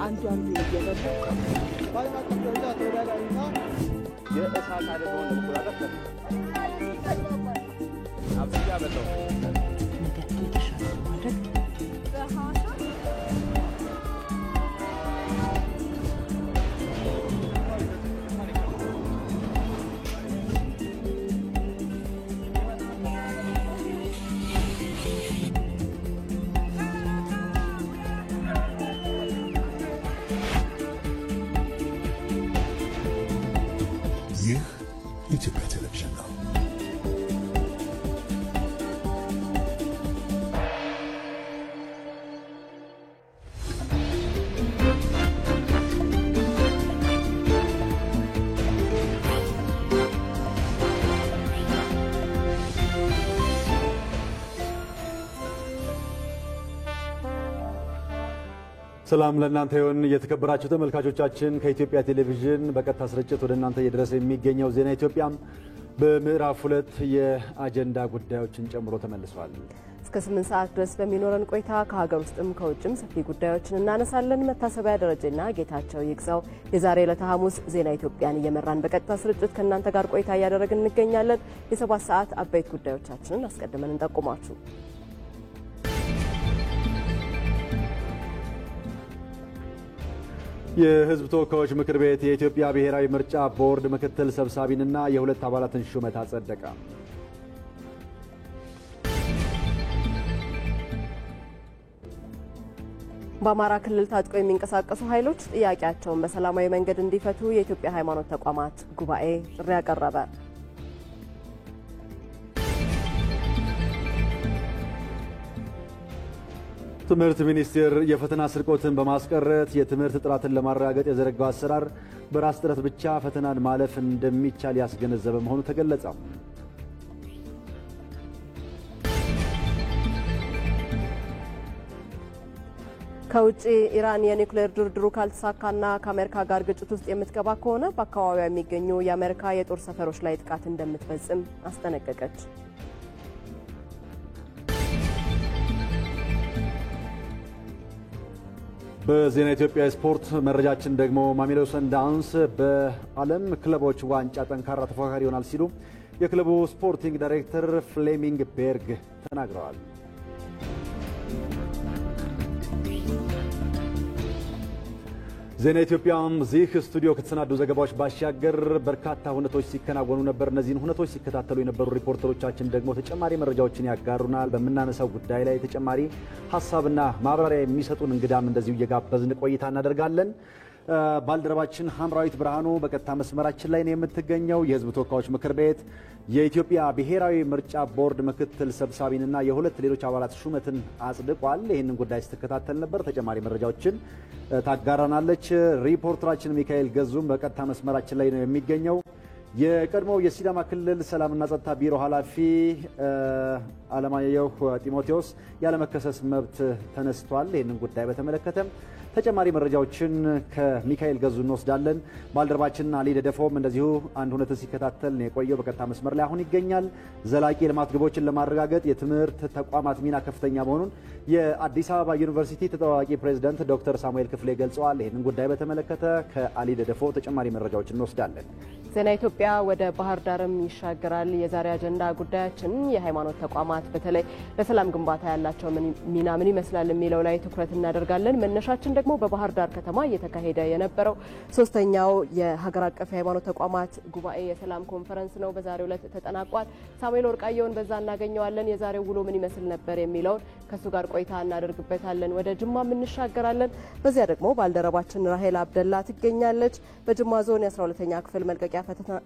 አንዷን እየበሉ ባለማት ደረጃ ተወዳዳሪና የእሳት አደጋውን ለመቆጣጠር አብዚያ በለው ነገር የተሻለ ማድረግ ኢትዮጵያ ቴሌቪዥን ነው። ሰላም ለእናንተ ይሁን የተከበራችሁ ተመልካቾቻችን ከኢትዮጵያ ቴሌቪዥን በቀጥታ ስርጭት ወደ እናንተ እየደረሰ የሚገኘው ዜና ኢትዮጵያ በምዕራፍ 2 የአጀንዳ ጉዳዮችን ጨምሮ ተመልሷል። እስከ 8 ሰዓት ድረስ በሚኖረን ቆይታ ከሀገር ውስጥም ከውጭም ሰፊ ጉዳዮችን እናነሳለን። መታሰቢያ ደረጀና ጌታቸው ይግዛው የዛሬ ዕለት ሐሙስ ዜና ኢትዮጵያን እየመራን በቀጥታ ስርጭት ከእናንተ ጋር ቆይታ እያደረግን እንገኛለን። የ7 ሰዓት አበይት ጉዳዮቻችንን አስቀድመን እንጠቁማችሁ። የሕዝብ ተወካዮች ምክር ቤት የኢትዮጵያ ብሔራዊ ምርጫ ቦርድ ምክትል ሰብሳቢንና የሁለት አባላትን ሹመት አጸደቀ። በአማራ ክልል ታጥቀው የሚንቀሳቀሱ ኃይሎች ጥያቄያቸውን በሰላማዊ መንገድ እንዲፈቱ የኢትዮጵያ ሃይማኖት ተቋማት ጉባኤ ጥሪ ያቀረበ። ትምህርት ሚኒስቴር የፈተና ስርቆትን በማስቀረት የትምህርት ጥራትን ለማረጋገጥ የዘረጋው አሰራር በራስ ጥረት ብቻ ፈተናን ማለፍ እንደሚቻል ያስገነዘበ መሆኑ ተገለጸ። ከውጪ ኢራን የኒውክሌር ድርድሩ ካልተሳካና ከአሜሪካ ጋር ግጭት ውስጥ የምትገባ ከሆነ በአካባቢው የሚገኙ የአሜሪካ የጦር ሰፈሮች ላይ ጥቃት እንደምትፈጽም አስጠነቀቀች። በዜና ኢትዮጵያ ስፖርት መረጃችን ደግሞ ማሜሎዲ ሰንዳውንስ በዓለም ክለቦች ዋንጫ ጠንካራ ተፎካካሪ ይሆናል ሲሉ የክለቡ ስፖርቲንግ ዳይሬክተር ፍሌሚንግ ቤርግ ተናግረዋል። ዜና ኢትዮጵያም ዚህ ስቱዲዮ ከተሰናዱ ዘገባዎች ባሻገር በርካታ ሁነቶች ሲከናወኑ ነበር። እነዚህን ሁነቶች ሲከታተሉ የነበሩ ሪፖርተሮቻችን ደግሞ ተጨማሪ መረጃዎችን ያጋሩናል። በመናነሳው ጉዳይ ላይ ተጨማሪ ሐሳብና ማብራሪያ የሚሰጡን እንግዳም እንደዚሁ እየጋበዝን ቆይታ እናደርጋለን። ባልደረባችን ሐምራዊት ብርሃኑ በቀጥታ መስመራችን ላይ ነው የምትገኘው። የሕዝብ ተወካዮች ምክር ቤት የኢትዮጵያ ብሔራዊ ምርጫ ቦርድ ምክትል ሰብሳቢንና የሁለት ሌሎች አባላት ሹመትን አጽድቋል። ይህንን ጉዳይ ስትከታተል ነበር። ተጨማሪ መረጃዎችን ታጋራናለች። ሪፖርተራችን ሚካኤል ገዙም በቀጥታ መስመራችን ላይ ነው የሚገኘው። የቀድሞው የሲዳማ ክልል ሰላምና ጸጥታ ቢሮ ኃላፊ አለማየሁ ጢሞቴዎስ ያለመከሰስ መብት ተነስቷል። ይህንን ጉዳይ በተመለከተም ተጨማሪ መረጃዎችን ከሚካኤል ገዙ እንወስዳለን። ባልደረባችን አሊ ደደፎም እንደዚሁ አንድ ሁነትን ሲከታተል ነው የቆየው። በቀጥታ መስመር ላይ አሁን ይገኛል። ዘላቂ የልማት ግቦችን ለማረጋገጥ የትምህርት ተቋማት ሚና ከፍተኛ መሆኑን የአዲስ አበባ ዩኒቨርሲቲ ተጠባባቂ ፕሬዝዳንት ዶክተር ሳሙኤል ክፍሌ ገልጸዋል። ይህንን ጉዳይ በተመለከተ ከአሊ ደደፎ ተጨማሪ መረጃዎችን እንወስዳለን። ዜና ኢትዮጵያ ወደ ባህር ዳርም ይሻገራል። የዛሬ አጀንዳ ጉዳያችን የሃይማኖት ተቋማት በተለይ ለሰላም ግንባታ ያላቸው ሚና ምን ይመስላል የሚለው ላይ ትኩረት እናደርጋለን። መነሻችን ደግሞ በባህር ዳር ከተማ እየተካሄደ የነበረው ሶስተኛው የሀገር አቀፍ የሃይማኖት ተቋማት ጉባኤ የሰላም ኮንፈረንስ ነው። በዛሬው ዕለት ተጠናቋል። ሳሙኤል ወርቃየውን በዛ እናገኘዋለን። የዛሬው ውሎ ምን ይመስል ነበር የሚለውን ከሱ ጋር ቆይታ እናደርግበታለን። ወደ ጅማም እንሻገራለን። በዚያ ደግሞ ባልደረባችን ራሄል አብደላ ትገኛለች። በጅማ ዞን የ12ኛ ክፍል መልቀቂያ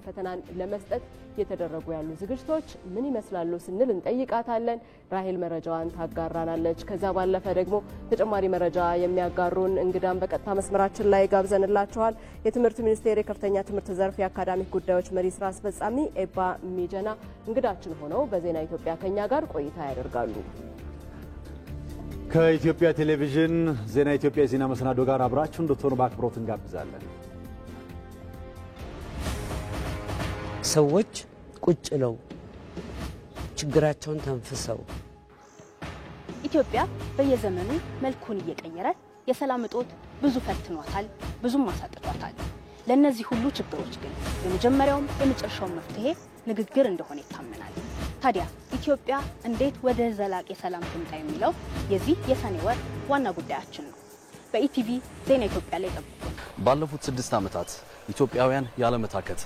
ፈተናን ለመስጠት የተደረጉ ያሉ ዝግጅቶች ምን ይመስላሉ ስንል እንጠይቃታለን። ራሄል መረጃዋን ታጋራናለች። ከዛ ባለፈ ደግሞ ተጨማሪ መረጃ የሚያጋሩን እንግዳም በቀጥታ መስመራችን ላይ ጋብዘንላችኋል። የትምህርት ሚኒስቴር የከፍተኛ ትምህርት ዘርፍ የአካዳሚክ ጉዳዮች መሪ ስራ አስፈጻሚ ኤባ ሚጀና እንግዳችን ሆነው በዜና ኢትዮጵያ ከኛ ጋር ቆይታ ያደርጋሉ። ከኢትዮጵያ ቴሌቪዥን ዜና ኢትዮጵያ የዜና መሰናዶ ጋር አብራችሁ እንድትሆኑ በአክብሮት እንጋብዛለን። ሰዎች ቁጭ ብለው ችግራቸውን ተንፍሰው ኢትዮጵያ በየዘመኑ መልኩን እየቀየረ የሰላም እጦት ብዙ ፈትኗታል፣ ብዙም አሳጥቷታል። ለነዚህ ሁሉ ችግሮች ግን የመጀመሪያውም የመጨረሻው መፍትሄ ንግግር እንደሆነ ይታመናል። ታዲያ ኢትዮጵያ እንዴት ወደ ዘላቂ ሰላም ትምጣ የሚለው የዚህ የሰኔ ወር ዋና ጉዳያችን ነው። በኢቲቪ ዜና ኢትዮጵያ ላይ ጠብቁ። ባለፉት 6 ዓመታት ኢትዮጵያውያን ያለመታከት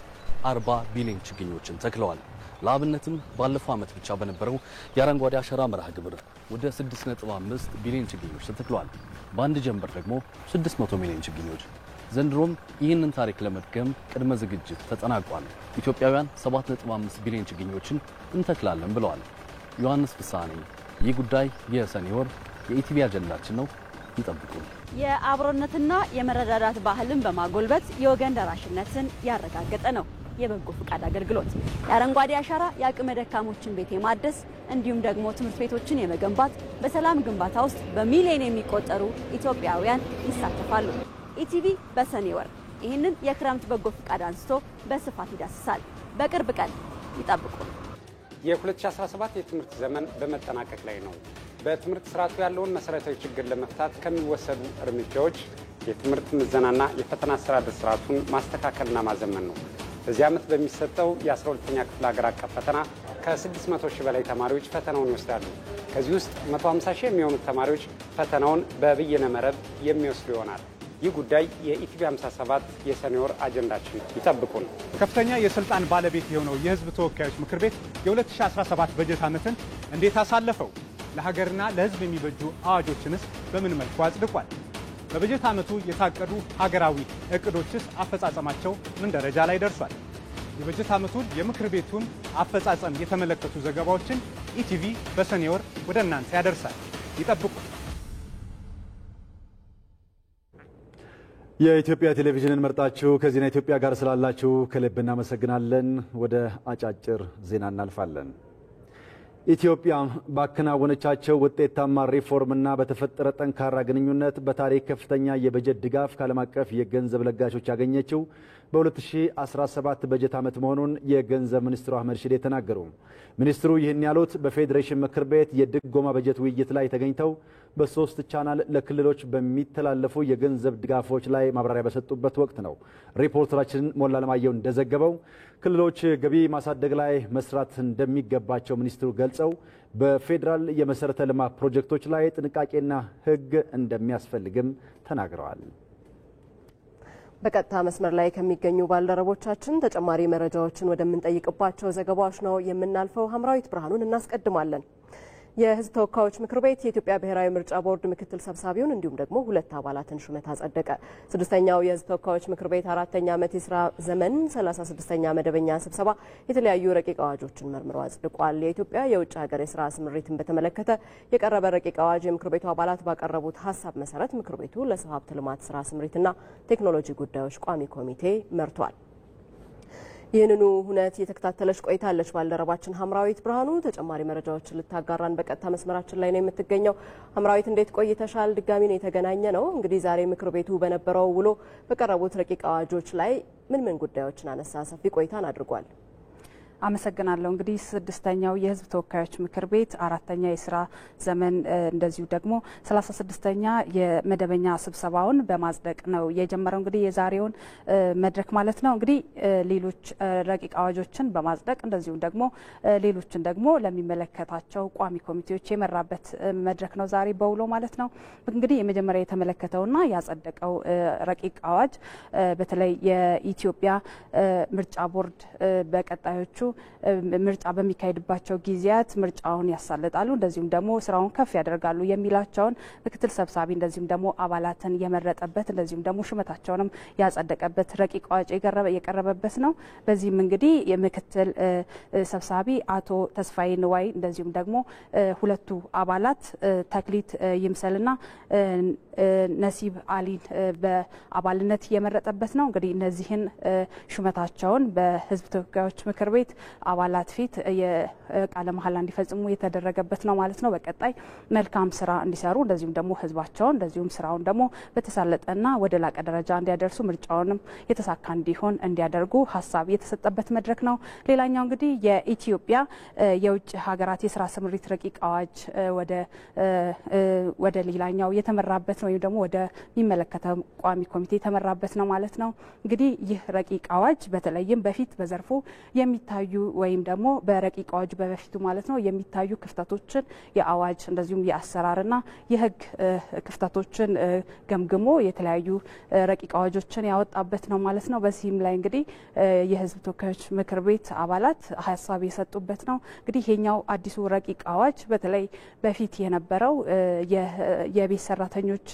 40 ቢሊዮን ችግኞችን ተክለዋል። ለአብነትም ባለፈው ዓመት ብቻ በነበረው የአረንጓዴ አሻራ መርሃ ግብር ወደ 6.5 ቢሊዮን ችግኞች ተተክለዋል። በአንድ ጀንበር ደግሞ 600 ሚሊዮን ችግኞች። ዘንድሮም ይህንን ታሪክ ለመድገም ቅድመ ዝግጅት ተጠናቋል። ኢትዮጵያውያን 7.5 ቢሊዮን ችግኞችን እንተክላለን ብለዋል። ዮሐንስ ፍስሐ ነኝ። ይህ ጉዳይ የሰኔ ወር የኢቲቪ አጀንዳችን ነው። ይጠብቁ። የአብሮነትና የመረዳዳት ባህልን በማጎልበት የወገን ደራሽነትን ያረጋገጠ ነው የበጎ ፍቃድ አገልግሎት። የአረንጓዴ አሻራ የአቅመ ደካሞችን ቤት የማደስ እንዲሁም ደግሞ ትምህርት ቤቶችን የመገንባት በሰላም ግንባታ ውስጥ በሚሊዮን የሚቆጠሩ ኢትዮጵያውያን ይሳተፋሉ። ኢቲቪ በሰኔ ወር ይህንን የክረምት በጎ ፍቃድ አንስቶ በስፋት ይዳስሳል። በቅርብ ቀን ይጠብቁ። የ2017 የትምህርት ዘመን በመጠናቀቅ ላይ ነው። በትምህርት ስርዓቱ ያለውን መሰረታዊ ችግር ለመፍታት ከሚወሰዱ እርምጃዎች የትምህርት ምዘናና የፈተና አስተዳደር ስርዓቱን ማስተካከልና ማዘመን ነው። በዚህ ዓመት በሚሰጠው የ12ኛ ክፍል ሀገር አቀፍ ፈተና ከ600 ሺህ በላይ ተማሪዎች ፈተናውን ይወስዳሉ። ከዚህ ውስጥ 150 ሺህ የሚሆኑት ተማሪዎች ፈተናውን በበይነ መረብ የሚወስዱ ይሆናል። ይህ ጉዳይ የኢቲቪ 57 የሰኔ ወር አጀንዳችን ይጠብቁን። ከፍተኛ የስልጣን ባለቤት የሆነው የህዝብ ተወካዮች ምክር ቤት የ2017 በጀት ዓመትን እንዴት አሳለፈው? ለሀገርና ለህዝብ የሚበጁ አዋጆችንስ በምን መልኩ አጽድቋል? በበጀት ዓመቱ የታቀዱ ሀገራዊ እቅዶችስ አፈጻጸማቸው ምን ደረጃ ላይ ደርሷል? የበጀት ዓመቱን የምክር ቤቱን አፈጻጸም የተመለከቱ ዘገባዎችን ኢቲቪ በሰኔ ወር ወደ እናንተ ያደርሳል። ይጠብቁ። የኢትዮጵያ ቴሌቪዥንን መርጣችሁ ከዜና ኢትዮጵያ ጋር ስላላችሁ ከልብ እናመሰግናለን። ወደ አጫጭር ዜና እናልፋለን። ኢትዮጵያ ባከናወነቻቸው ውጤታማ ሪፎርምና በተፈጠረ ጠንካራ ግንኙነት በታሪክ ከፍተኛ የበጀት ድጋፍ ከዓለም አቀፍ የገንዘብ ለጋሾች ያገኘችው በ2017 በጀት ዓመት መሆኑን የገንዘብ ሚኒስትሩ አህመድ ሺዴ ተናገሩ። ሚኒስትሩ ይህን ያሉት በፌዴሬሽን ምክር ቤት የድጎማ በጀት ውይይት ላይ ተገኝተው በ3 ቻናል ለክልሎች በሚተላለፉ የገንዘብ ድጋፎች ላይ ማብራሪያ በሰጡበት ወቅት ነው። ሪፖርተራችን ሞላ ለማየሁ እንደዘገበው ክልሎች ገቢ ማሳደግ ላይ መስራት እንደሚገባቸው ሚኒስትሩ ገልጸው በፌዴራል የመሰረተ ልማት ፕሮጀክቶች ላይ ጥንቃቄና ሕግ እንደሚያስፈልግም ተናግረዋል። በቀጥታ መስመር ላይ ከሚገኙ ባልደረቦቻችን ተጨማሪ መረጃዎችን ወደምንጠይቅባቸው ዘገባዎች ነው የምናልፈው። ሀምራዊት ብርሃኑን እናስቀድማለን። የህዝብ ተወካዮች ምክር ቤት የኢትዮጵያ ብሔራዊ ምርጫ ቦርድ ምክትል ሰብሳቢውን እንዲሁም ደግሞ 2 አባላትን ሹመት አጸደቀ። 6ኛው የህዝብ ተወካዮች ምክር ቤት 4ኛ ዓመት የስራ ዘመን 36ኛ መደበኛ ስብሰባ የተለያዩ ረቂቅ አዋጆችን መርምሮ አጽድቋል። የኢትዮጵያ የውጭ ሀገር የስራ ስምሪትን በተመለከተ የቀረበ ረቂቅ አዋጅ የምክር ቤቱ አባላት ባቀረቡት ሀሳብ መሰረት ምክር ቤቱ ለሰው ሀብት ልማት ስራ ስምሪትና ቴክኖሎጂ ጉዳዮች ቋሚ ኮሚቴ መርቷል። ይህንኑ ሁነት የተከታተለች ቆይታለች ባልደረባችን ሀምራዊት ብርሃኑ። ተጨማሪ መረጃዎችን ልታጋራን በቀጥታ መስመራችን ላይ ነው የምትገኘው። ሀምራዊት እንዴት ቆይተሻል? ድጋሚ ነው የተገናኘ ነው። እንግዲህ ዛሬ ምክር ቤቱ በነበረው ውሎ በቀረቡት ረቂቅ አዋጆች ላይ ምን ጉዳዮችን አነሳ? ሰፊ ቆይታን አድርጓል። አመሰግናለሁ። እንግዲህ 6ኛው የህዝብ ተወካዮች ምክር ቤት 4ኛ የስራ ዘመን እንደዚሁ ደግሞ 36ኛ የመደበኛ ስብሰባውን በማጽደቅ ነው የጀመረው። እንግዲህ የዛሬውን መድረክ ማለት ነው። እንግዲህ ሌሎች ረቂቅ አዋጆችን በማጽደቅ እንደዚሁ ደግሞ ሌሎችን ደግሞ ለሚመለከታቸው ቋሚ ኮሚቴዎች የመራበት መድረክ ነው ዛሬ በውሎ ማለት ነው። እንግዲህ የመጀመሪያ የተመለከተውና ያጸደቀው ረቂቅ አዋጅ በተለይ የኢትዮጵያ ምርጫ ቦርድ በቀጣዮቹ ምርጫ በሚካሄድባቸው ጊዜያት ምርጫውን ያሳልጣሉ እንደዚሁም ደግሞ ስራውን ከፍ ያደርጋሉ የሚላቸውን ምክትል ሰብሳቢ እንደዚሁም ደግሞ አባላትን የመረጠበት እንደዚሁም ደግሞ ሹመታቸውንም ያጸደቀበት ረቂቅ አዋጅ የቀረበበት ነው። በዚህም እንግዲህ የምክትል ሰብሳቢ አቶ ተስፋዬ ንዋይ እንደዚሁም ደግሞ 2 አባላት ተክሊት ይምሰልና ነሲብ አሊን በአባልነት የመረጠበት ነው። እንግዲህ እነዚህን ሹመታቸውን በህዝብ ተወካዮች ምክር ቤት አባላት ፊት የቃለ መሐላ እንዲፈጽሙ የተደረገበት ነው ማለት ነው። በቀጣይ መልካም ስራ እንዲሰሩ እንደዚሁም ደግሞ ህዝባቸውን እንደዚሁም ስራውን ደግሞ በተሳለጠና ወደ ላቀ ደረጃ እንዲያደርሱ ምርጫውንም የተሳካ እንዲሆን እንዲያደርጉ ሀሳብ የተሰጠበት መድረክ ነው። ሌላኛው እንግዲህ የኢትዮጵያ የውጭ ሀገራት የስራ ስምሪት ረቂቅ አዋጅ ወደ ሌላኛው የተመራበት ነው ወይም ደግሞ ወደ ሚመለከተው ቋሚ ኮሚቴ የተመራበት ነው ማለት ነው። እንግዲህ ይህ ረቂቅ አዋጅ በተለይም በፊት በዘርፉ የሚታዩ ወይም ደግሞ በረቂቅ አዋጅ በፊቱ ማለት ነው የሚታዩ ክፍተቶችን የአዋጅ እንደዚሁም የአሰራርና የህግ ክፍተቶችን ገምግሞ የተለያዩ ረቂቅ አዋጆችን ያወጣበት ነው ማለት ነው። በዚህም ላይ እንግዲህ የህዝብ ተወካዮች ምክር ቤት አባላት ሀሳብ የሰጡበት ነው። እንግዲህ ይሄኛው አዲሱ ረቂቅ አዋጅ በተለይ በፊት የነበረው የቤት ሰራተኞች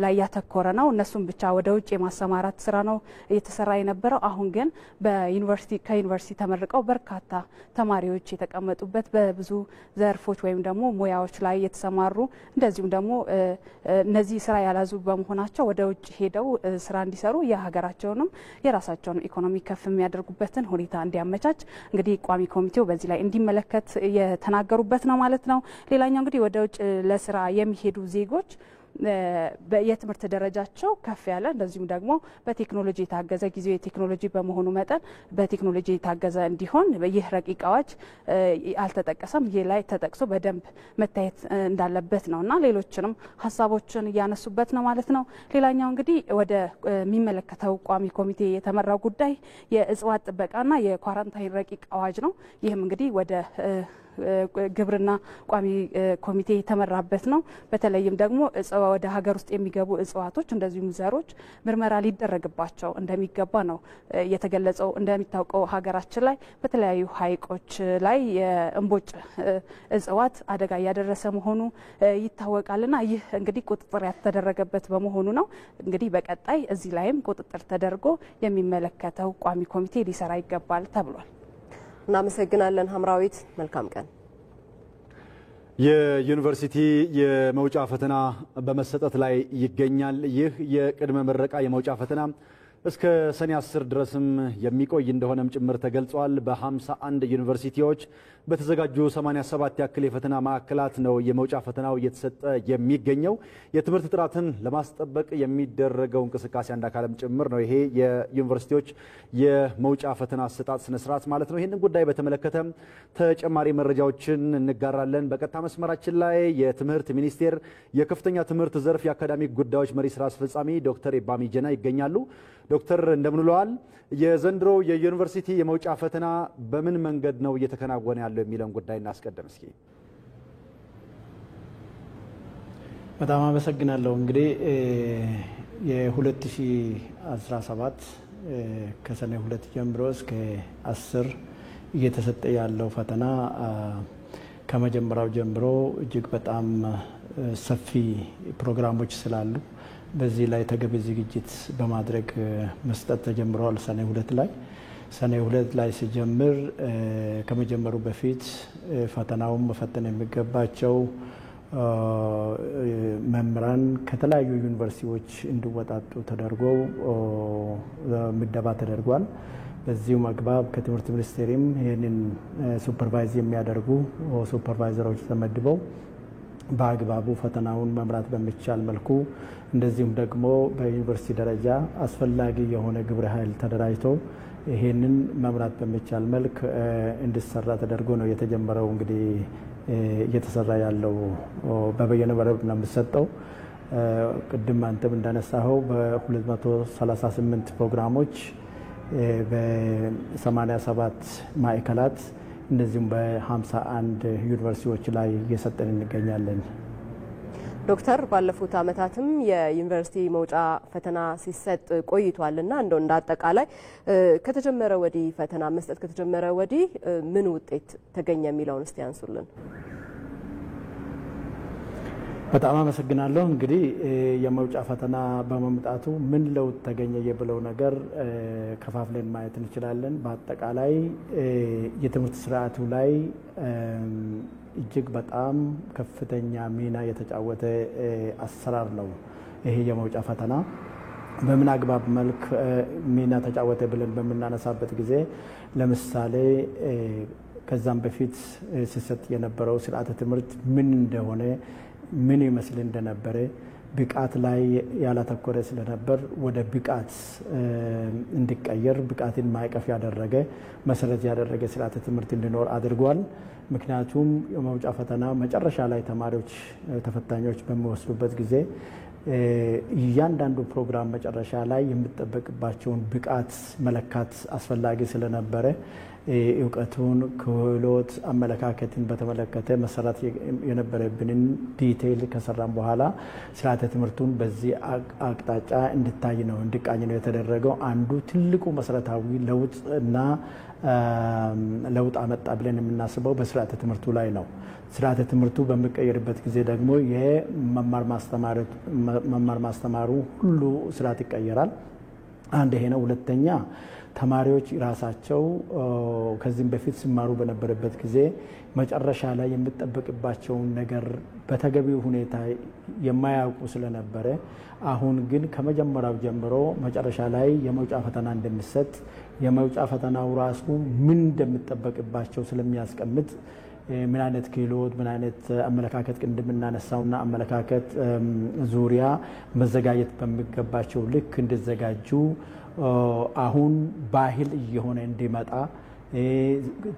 ላይ ያተኮረ ነው። እነሱም ብቻ ወደ ውጭ የማሰማራት ስራ ነው እየተሰራ የነበረው። አሁን ግን ከዩኒቨርሲቲ ተመርቀው በርካታ ተማሪዎች የተቀመጡበት በብዙ ዘርፎች ወይም ደግሞ ሙያዎች ላይ የተሰማሩ እንደዚሁም ደግሞ እነዚህ ስራ ያላዙ በመሆናቸው ወደ ውጭ ሄደው ስራ እንዲሰሩ የሀገራቸውንም የራሳቸውን ኢኮኖሚ ከፍ የሚያደርጉበትን ሁኔታ እንዲያመቻች እንግዲህ ቋሚ ኮሚቴው በዚህ ላይ እንዲመለከት የተናገሩበት ነው ማለት ነው። ሌላኛው እንግዲህ ወደ ውጭ ለስራ የሚሄዱ ዜጎች የትምህርት ደረጃቸው ከፍ ያለ እንደዚሁም ደግሞ በቴክኖሎጂ የታገዘ ጊዜው የቴክኖሎጂ በመሆኑ መጠን በቴክኖሎጂ የታገዘ እንዲሆን ይህ ረቂቅ አዋጅ አልተጠቀሰም። ይህ ላይ ተጠቅሶ በደንብ መታየት እንዳለበት ነውና ሌሎችንም ሀሳቦችን እያነሱበት ነው ማለት ነው። ሌላኛው እንግዲህ ወደ የሚመለከተው ቋሚ ኮሚቴ የተመራው ጉዳይ የእጽዋት ጥበቃና የኳራንታይን ረቂቅ አዋጅ ነው። ይህም እንግዲህ ወደ ግብርና ቋሚ ኮሚቴ የተመራበት ነው። በተለይም ደግሞ ወደ ሀገር ውስጥ የሚገቡ እጽዋቶች እንደዚሁም ዘሮች ምርመራ ሊደረግባቸው እንደሚገባ ነው የተገለጸው። እንደሚታወቀው ሀገራችን ላይ በተለያዩ ሐይቆች ላይ የእምቦጭ እጽዋት አደጋ እያደረሰ መሆኑ ይታወቃልና ይህ እንግዲህ ቁጥጥር ያልተደረገበት በመሆኑ ነው። እንግዲህ በቀጣይ እዚህ ላይም ቁጥጥር ተደርጎ የሚመለከተው ቋሚ ኮሚቴ ሊሰራ ይገባል ተብሏል። እናመሰግናለን ሀምራዊት፣ መልካም ቀን። የዩኒቨርሲቲ የመውጫ ፈተና በመሰጠት ላይ ይገኛል። ይህ የቅድመ ምረቃ የመውጫ ፈተና እስከ ሰኔ 10 ድረስም የሚቆይ እንደሆነም ጭምር ተገልጿል። በ51 ዩኒቨርሲቲዎች በተዘጋጁ 87 ያክል የፈተና ማዕከላት ነው የመውጫ ፈተናው እየተሰጠ የሚገኘው። የትምህርት ጥራትን ለማስጠበቅ የሚደረገው እንቅስቃሴ አንድ አካልም ጭምር ነው ይሄ የዩኒቨርሲቲዎች የመውጫ ፈተና አሰጣጥ ስነ ስርዓት ማለት ነው። ይህንን ጉዳይ በተመለከተ ተጨማሪ መረጃዎችን እንጋራለን። በቀጥታ መስመራችን ላይ የትምህርት ሚኒስቴር የከፍተኛ ትምህርት ዘርፍ የአካዳሚክ ጉዳዮች መሪ ስራ አስፈጻሚ ዶክተር ኤባሚ ጀና ይገኛሉ። ዶክተር እንደምን ውለዋል? የዘንድሮ የዩኒቨርሲቲ የመውጫ ፈተና በምን መንገድ ነው እየተከናወነ ያለው የሚለውን ጉዳይ እናስቀድም እስኪ። በጣም አመሰግናለሁ። እንግዲህ የ2017 ከሰኔ 2 ጀምሮ እስከ 10 እየተሰጠ ያለው ፈተና ከመጀመሪያው ጀምሮ እጅግ በጣም ሰፊ ፕሮግራሞች ስላሉ በዚህ ላይ ተገቢ ዝግጅት በማድረግ መስጠት ተጀምሯል። ሰኔ 2 ላይ ሲጀምር ከመጀመሩ በፊት ፈተናውን መፈተን የሚገባቸው መምህራን ከተለያዩ ዩኒቨርሲቲዎች እንዲወጣጡ ተደርጎ ምደባ ተደርጓል። በዚሁ አግባብ ከትምህርት ሚኒስቴርም ይህንን ሱፐርቫይዝ የሚያደርጉ ሱፐርቫይዘሮች ተመድበው በአግባቡ ፈተናውን መምራት በሚቻል መልኩ እንደዚሁም ደግሞ በዩኒቨርሲቲ ደረጃ አስፈላጊ የሆነ ግብረ ኃይል ተደራጅቶ ይሄንን መምራት በሚቻል መልክ እንዲሰራ ተደርጎ ነው የተጀመረው። እንግዲህ እየተሰራ ያለው በበየነ መረብ ነው የሚሰጠው። ቅድም አንተም እንዳነሳኸው በ238 ፕሮግራሞች በ87 ማዕከላት እንደዚሁም በ51 ዩኒቨርሲቲዎች ላይ እየሰጠን እንገኛለን። ዶክተር ባለፉት ዓመታትም የዩኒቨርሲቲ መውጫ ፈተና ሲሰጥ ቆይቷልና እንደው እንዳጠቃላይ ከተጀመረ ወዲህ ፈተና መስጠት ከተጀመረ ወዲህ ምን ውጤት ተገኘ የሚለውን እስቲ ያንሱልን። በጣም አመሰግናለሁ። እንግዲህ የመውጫ ፈተና በመምጣቱ ምን ለውጥ ተገኘ የብለው ነገር ከፋፍለን ማየት እንችላለን። በአጠቃላይ የትምህርት ስርዓቱ ላይ እጅግ በጣም ከፍተኛ ሚና የተጫወተ አሰራር ነው ይሄ የመውጫ ፈተና። በምን አግባብ መልክ ሚና ተጫወተ ብለን በምናነሳበት ጊዜ ለምሳሌ ከዛም በፊት ሲሰጥ የነበረው ስርዓተ ትምህርት ምን እንደሆነ ምን ይመስል እንደነበረ ብቃት ላይ ያላተኮረ ስለነበር ወደ ብቃት እንዲቀየር ብቃትን ማዕቀፍ ያደረገ መሰረት ያደረገ ስርዓተ ትምህርት እንዲኖር አድርጓል። ምክንያቱም የመውጫ ፈተና መጨረሻ ላይ ተማሪዎች ተፈታኞች በሚወስዱበት ጊዜ እያንዳንዱ ፕሮግራም መጨረሻ ላይ የሚጠበቅባቸውን ብቃት መለካት አስፈላጊ ስለነበረ እውቀቱን ክህሎት አመለካከትን በተመለከተ መሰራት የነበረብንን ዲቴይል ከሰራም በኋላ ስርዓተ ትምህርቱን በዚህ አቅጣጫ እንድታይ ነው እንዲቃኝ ነው የተደረገው። አንዱ ትልቁ መሰረታዊ ለውጥና ለውጥ አመጣ ብለን የምናስበው በስርዓተ ትምህርቱ ላይ ነው። ስርዓተ ትምህርቱ በሚቀየርበት ጊዜ ደግሞ የመማር ማስተማሩ ሁሉ ስርዓት ይቀየራል። አንድ ይሄ ነው። ሁለተኛ ተማሪዎች ራሳቸው ከዚህም በፊት ሲማሩ በነበረበት ጊዜ መጨረሻ ላይ የሚጠበቅባቸውን ነገር በተገቢው ሁኔታ የማያውቁ ስለነበረ አሁን ግን ከመጀመሪያው ጀምሮ መጨረሻ ላይ የመውጫ ፈተና እንደሚሰጥ የመውጫ ፈተናው ራሱ ምን እንደሚጠበቅባቸው ስለሚያስቀምጥ ምን አይነት ክህሎት ምን አይነት አመለካከት እንደምናነሳውና አመለካከት ዙሪያ መዘጋጀት በሚገባቸው ልክ እንዲዘጋጁ አሁን ባህል እየሆነ እንዲመጣ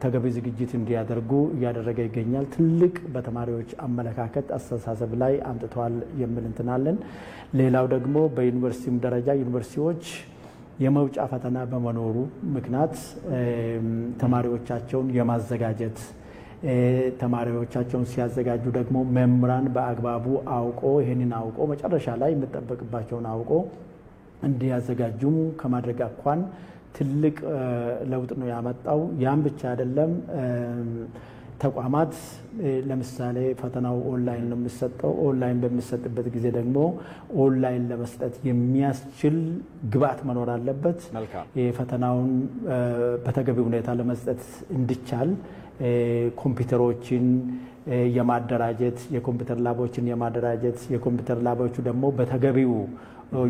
ተገቢ ዝግጅት እንዲያደርጉ እያደረገ ይገኛል። ትልቅ በተማሪዎች አመለካከት አስተሳሰብ ላይ አምጥቷል የሚል እንትናለን። ሌላው ደግሞ በዩኒቨርሲቲም ደረጃ ዩኒቨርሲቲዎች የመውጫ ፈተና በመኖሩ ምክንያት ተማሪዎቻቸውን የማዘጋጀት ተማሪዎቻቸውን ሲያዘጋጁ ደግሞ መምህራን በአግባቡ አውቆ ይሄንን አውቆ መጨረሻ ላይ የሚጠበቅባቸውን አውቆ እንዲያዘጋጁም ከማድረግ አኳን ትልቅ ለውጥ ነው ያመጣው። ያን ብቻ አይደለም። ተቋማት ለምሳሌ ፈተናው ኦንላይን ነው የሚሰጠው። ኦንላይን በሚሰጥበት ጊዜ ደግሞ ኦንላይን ለመስጠት የሚያስችል ግብዓት መኖር አለበት። ፈተናውን በተገቢ ሁኔታ ለመስጠት እንዲቻል ኮምፒውተሮችን የማደራጀት የኮምፒውተር ላቦችን የማደራጀት የኮምፒውተር ላቦቹ ደግሞ በተገቢው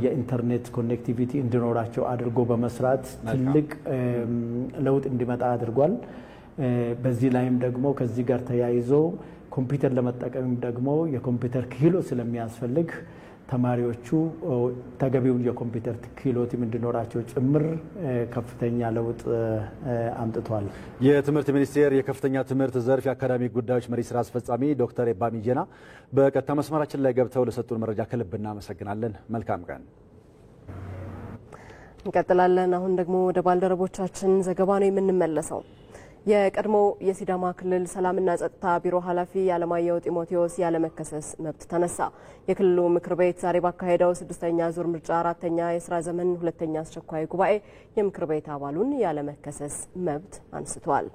የኢንተርኔት ኮኔክቲቪቲ እንዲኖራቸው አድርጎ በመስራት ትልቅ ለውጥ እንዲመጣ አድርጓል። በዚህ ላይም ደግሞ ከዚህ ጋር ተያይዞ ኮምፒውተር ለመጠቀም ደግሞ የኮምፒውተር ክህሎት ስለሚያስፈልግ ተማሪዎቹ ተገቢውን የኮምፒውተር ክህሎትም እንዲኖራቸው ጭምር ከፍተኛ ለውጥ አምጥቷል። የትምህርት ሚኒስቴር የከፍተኛ ትምህርት ዘርፍ የአካዳሚክ ጉዳዮች መሪ ስራ አስፈጻሚ ዶክተር ኤባ ሚጀና በቀጥታ መስመራችን ላይ ገብተው ለሰጡን መረጃ ከልብ እናመሰግናለን። መልካም ቀን። እንቀጥላለን። አሁን ደግሞ ወደ ባልደረቦቻችን ዘገባ ነው የምንመለሰው። የቀድሞው የሲዳማ ክልል ሰላምና ጸጥታ ቢሮ ኃላፊ አለማየሁ ጢሞቴዎስ ያለመከሰስ መብት ተነሳ። የክልሉ ምክር ቤት ዛሬ ባካሄደው 6ኛ ዙር ምርጫ 4ኛ የስራ ዘመን 2ኛ አስቸኳይ ጉባኤ የምክር ቤት አባሉን ያለመከሰስ መብት አንስቷል።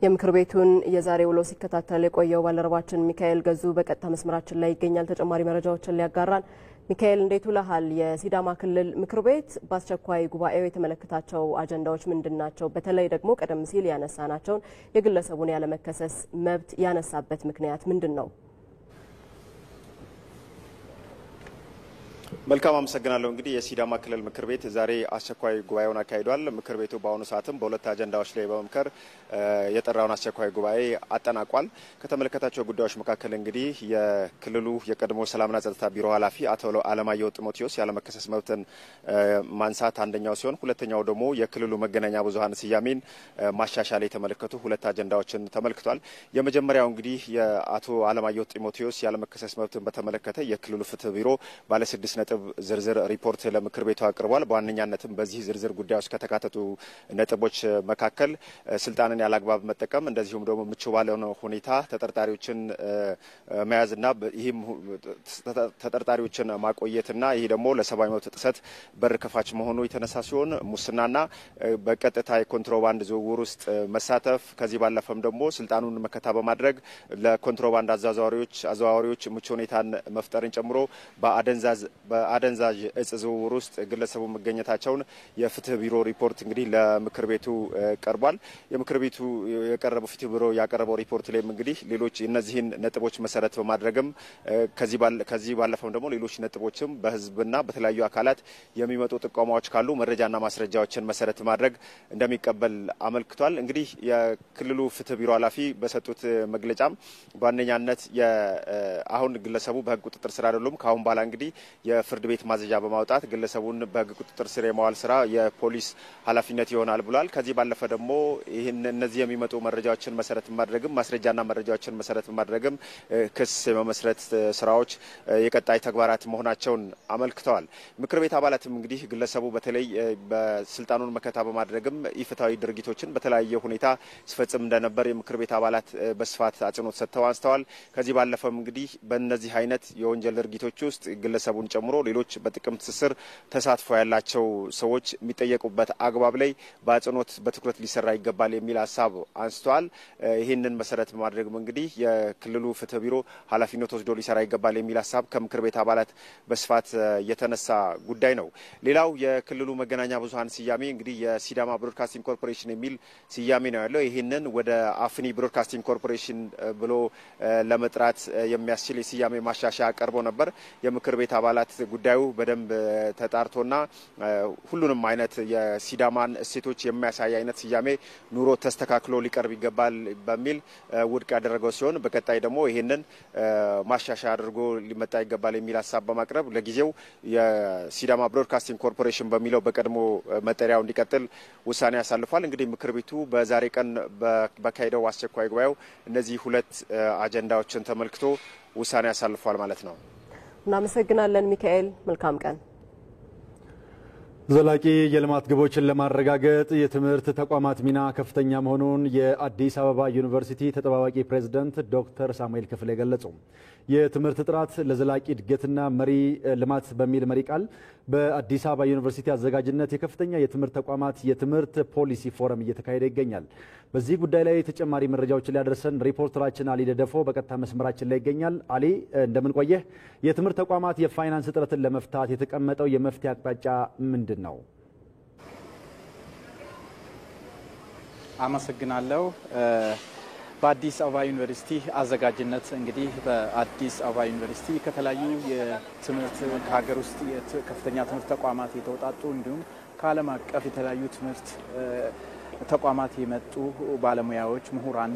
የምክር ቤቱን የዛሬ ውሎ ሲከታተል የቆየው ባልደረባችን ሚካኤል ገዙ በቀጥታ መስመራችን ላይ ይገኛል። ተጨማሪ መረጃዎችን ሊያጋራን። ሚካኤል እንዴት ውለሃል? የሲዳማ ክልል ምክር ቤት በአስቸኳይ ጉባኤው የተመለከታቸው አጀንዳዎች ምንድናቸው? በተለይ ደግሞ ቀደም ሲል ያነሳናቸውን የግለሰቡን ያለመከሰስ መብት ያነሳበት ምክንያት ምንድን ነው? መልካም አመሰግናለሁ። እንግዲህ የሲዳማ ክልል ምክር ቤት ዛሬ አስቸኳይ ጉባኤውን አካሂዷል። ምክር ቤቱ በአሁኑ ሰዓትም በሁለት አጀንዳዎች ላይ በመምከር የጠራውን አስቸኳይ ጉባኤ አጠናቋል። ከተመለከታቸው ጉዳዮች መካከል እንግዲህ የክልሉ የቀድሞ ሰላምና ጸጥታ ቢሮ ኃላፊ አቶ አለማየሁ ጢሞቴዎስ ያለመከሰስ መብትን ማንሳት አንደኛው ሲሆን፣ ሁለተኛው ደግሞ የክልሉ መገናኛ ብዙኃን ስያሜን ማሻሻል የተመለከቱ ሁለት አጀንዳዎችን ተመልክቷል። የመጀመሪያው እንግዲህ የአቶ አለማየሁ ጢሞቴዎስ ያለመከሰስ መብትን በተመለከተ የክልሉ ፍትህ ቢሮ ባለ 6 ነጥብ ዝርዝር ሪፖርት ለምክር ቤቱ አቅርቧል። በዋነኛነትም በዚህ ዝርዝር ጉዳዮች ከተካተቱ ነጥቦች መካከል ስልጣንን ያላግባብ መጠቀም፣ እንደዚሁም ደግሞ ምቹ ባልሆነ ሁኔታ ተጠርጣሪዎችን መያዝና ይህም ተጠርጣሪዎችን ማቆየትና ይህ ደግሞ ለሰብአዊ መብት ጥሰት በር ከፋች መሆኑ የተነሳ ሲሆን፣ ሙስናና በቀጥታ የኮንትሮባንድ ዝውውር ውስጥ መሳተፍ፣ ከዚህ ባለፈም ደግሞ ስልጣኑን መከታ በማድረግ ለኮንትሮባንድ አዘዋዋሪዎች ምቹ ሁኔታን መፍጠርን ጨምሮ በአደንዛዥ እጽ ዝውውር ውስጥ ግለሰቡ መገኘታቸውን የፍትህ ቢሮ ሪፖርት እንግዲህ ለምክር ቤቱ ቀርቧል። የምክር ቤቱ የቀረበው ፍትህ ቢሮ ያቀረበው ሪፖርት ላይ እንግዲህ ሌሎች እነዚህን ነጥቦች መሰረት በማድረግም ከዚህ ባለፈው ደግሞ ሌሎች ነጥቦችም በህዝብና በተለያዩ አካላት የሚመጡ ጥቆማዎች ካሉ መረጃና ማስረጃዎችን መሰረት ማድረግ እንደሚቀበል አመልክቷል። እንግዲህ የክልሉ ፍትህ ቢሮ ኃላፊ በሰጡት መግለጫም በዋነኛነት አሁን ግለሰቡ በህግ ቁጥጥር ስር አይደሉም። ካሁን በኋላ እንግዲህ የፍርድ ቤት ማዘዣ በማውጣት ግለሰቡን በህግ ቁጥጥር ስር የማዋል ስራ የፖሊስ ኃላፊነት ይሆናል ብሏል። ከዚህ ባለፈ ደግሞ እነዚህ የሚመጡ መረጃዎችን መሰረት ማድረግም ማስረጃና መረጃዎችን መሰረት ማድረግም ክስ የመመስረት ስራዎች የቀጣይ ተግባራት መሆናቸውን አመልክተዋል። ምክር ቤት አባላትም እንግዲህ ግለሰቡ በተለይ በስልጣኑን መከታ በማድረግም ኢፍትሐዊ ድርጊቶችን በተለያየ ሁኔታ ሲፈጽም እንደነበር የምክር ቤት አባላት በስፋት አጽንኦት ሰጥተው አንስተዋል። ከዚህ ባለፈም እንግዲህ በእነዚህ አይነት የወንጀል ድርጊቶች ውስጥ ግለሰቡን ጨምሮ ሌሎች በጥቅም ትስስር ተሳትፎ ያላቸው ሰዎች የሚጠየቁበት አግባብ ላይ በአጽንኦት በትኩረት ሊሰራ ይገባል የሚል ሀሳብ አንስተዋል። ይህንን መሰረት በማድረግ እንግዲህ የክልሉ ፍትህ ቢሮ ኃላፊነት ወስዶ ሊሰራ ይገባል የሚል ሀሳብ ከምክር ቤት አባላት በስፋት የተነሳ ጉዳይ ነው። ሌላው የክልሉ መገናኛ ብዙሃን ስያሜ እንግዲህ የሲዳማ ብሮድካስቲንግ ኮርፖሬሽን የሚል ስያሜ ነው ያለው። ይህንን ወደ አፍኒ ብሮድካስቲንግ ኮርፖሬሽን ብሎ ለመጥራት የሚያስችል የስያሜ ማሻሻያ ቀርቦ ነበር። የምክር ቤት አባላት ጉዳዩ በደንብ ተጣርቶና ሁሉንም አይነት የሲዳማን እሴቶች የሚያሳይ አይነት ስያሜ ኑሮ ተስተካክሎ ሊቀርብ ይገባል በሚል ውድቅ ያደረገው ሲሆን በቀጣይ ደግሞ ይሄንን ማሻሻያ አድርጎ ሊመጣ ይገባል የሚል ሀሳብ በማቅረብ ለጊዜው የሲዳማ ብሮድካስቲንግ ኮርፖሬሽን በሚለው በቀድሞ መጠሪያው እንዲቀጥል ውሳኔ ያሳልፏል። እንግዲህ ምክር ቤቱ በዛሬ ቀን በካሄደው አስቸኳይ ጉባኤው እነዚህ ሁለት አጀንዳዎችን ተመልክቶ ውሳኔ ያሳልፏል ማለት ነው። እናመሰግናለን ሚካኤል። መልካም ቀን። ዘላቂ የልማት ግቦችን ለማረጋገጥ የትምህርት ተቋማት ሚና ከፍተኛ መሆኑን የአዲስ አበባ ዩኒቨርሲቲ ተጠባባቂ ፕሬዝዳንት ዶክተር ሳሙኤል ክፍሌ ገለጹ። የትምህርት ጥራት ለዘላቂ እድገትና መሪ ልማት በሚል መሪ ቃል በአዲስ አበባ ዩኒቨርሲቲ አዘጋጅነት የከፍተኛ የትምህርት ተቋማት የትምህርት ፖሊሲ ፎረም እየተካሄደ ይገኛል። በዚህ ጉዳይ ላይ ተጨማሪ መረጃዎችን ሊያደርሰን ሪፖርተራችን አሊ ደደፎ በቀጥታ መስመራችን ላይ ይገኛል። አሊ እንደምን ቆየህ? የትምህርት ተቋማት የፋይናንስ እጥረትን ለመፍታት የተቀመጠው የመፍትሄ አቅጣጫ ምንድን ነው? አመሰግናለሁ። በአዲስ አበባ ዩኒቨርሲቲ አዘጋጅነት እንግዲህ በአዲስ አበባ ዩኒቨርሲቲ ከተለያዩ የትምህርት ከሀገር ውስጥ ከፍተኛ ትምህርት ተቋማት የተውጣጡ እንዲሁም ከዓለም አቀፍ የተለያዩ ትምህርት ተቋማት የመጡ ባለሙያዎች፣ ምሁራን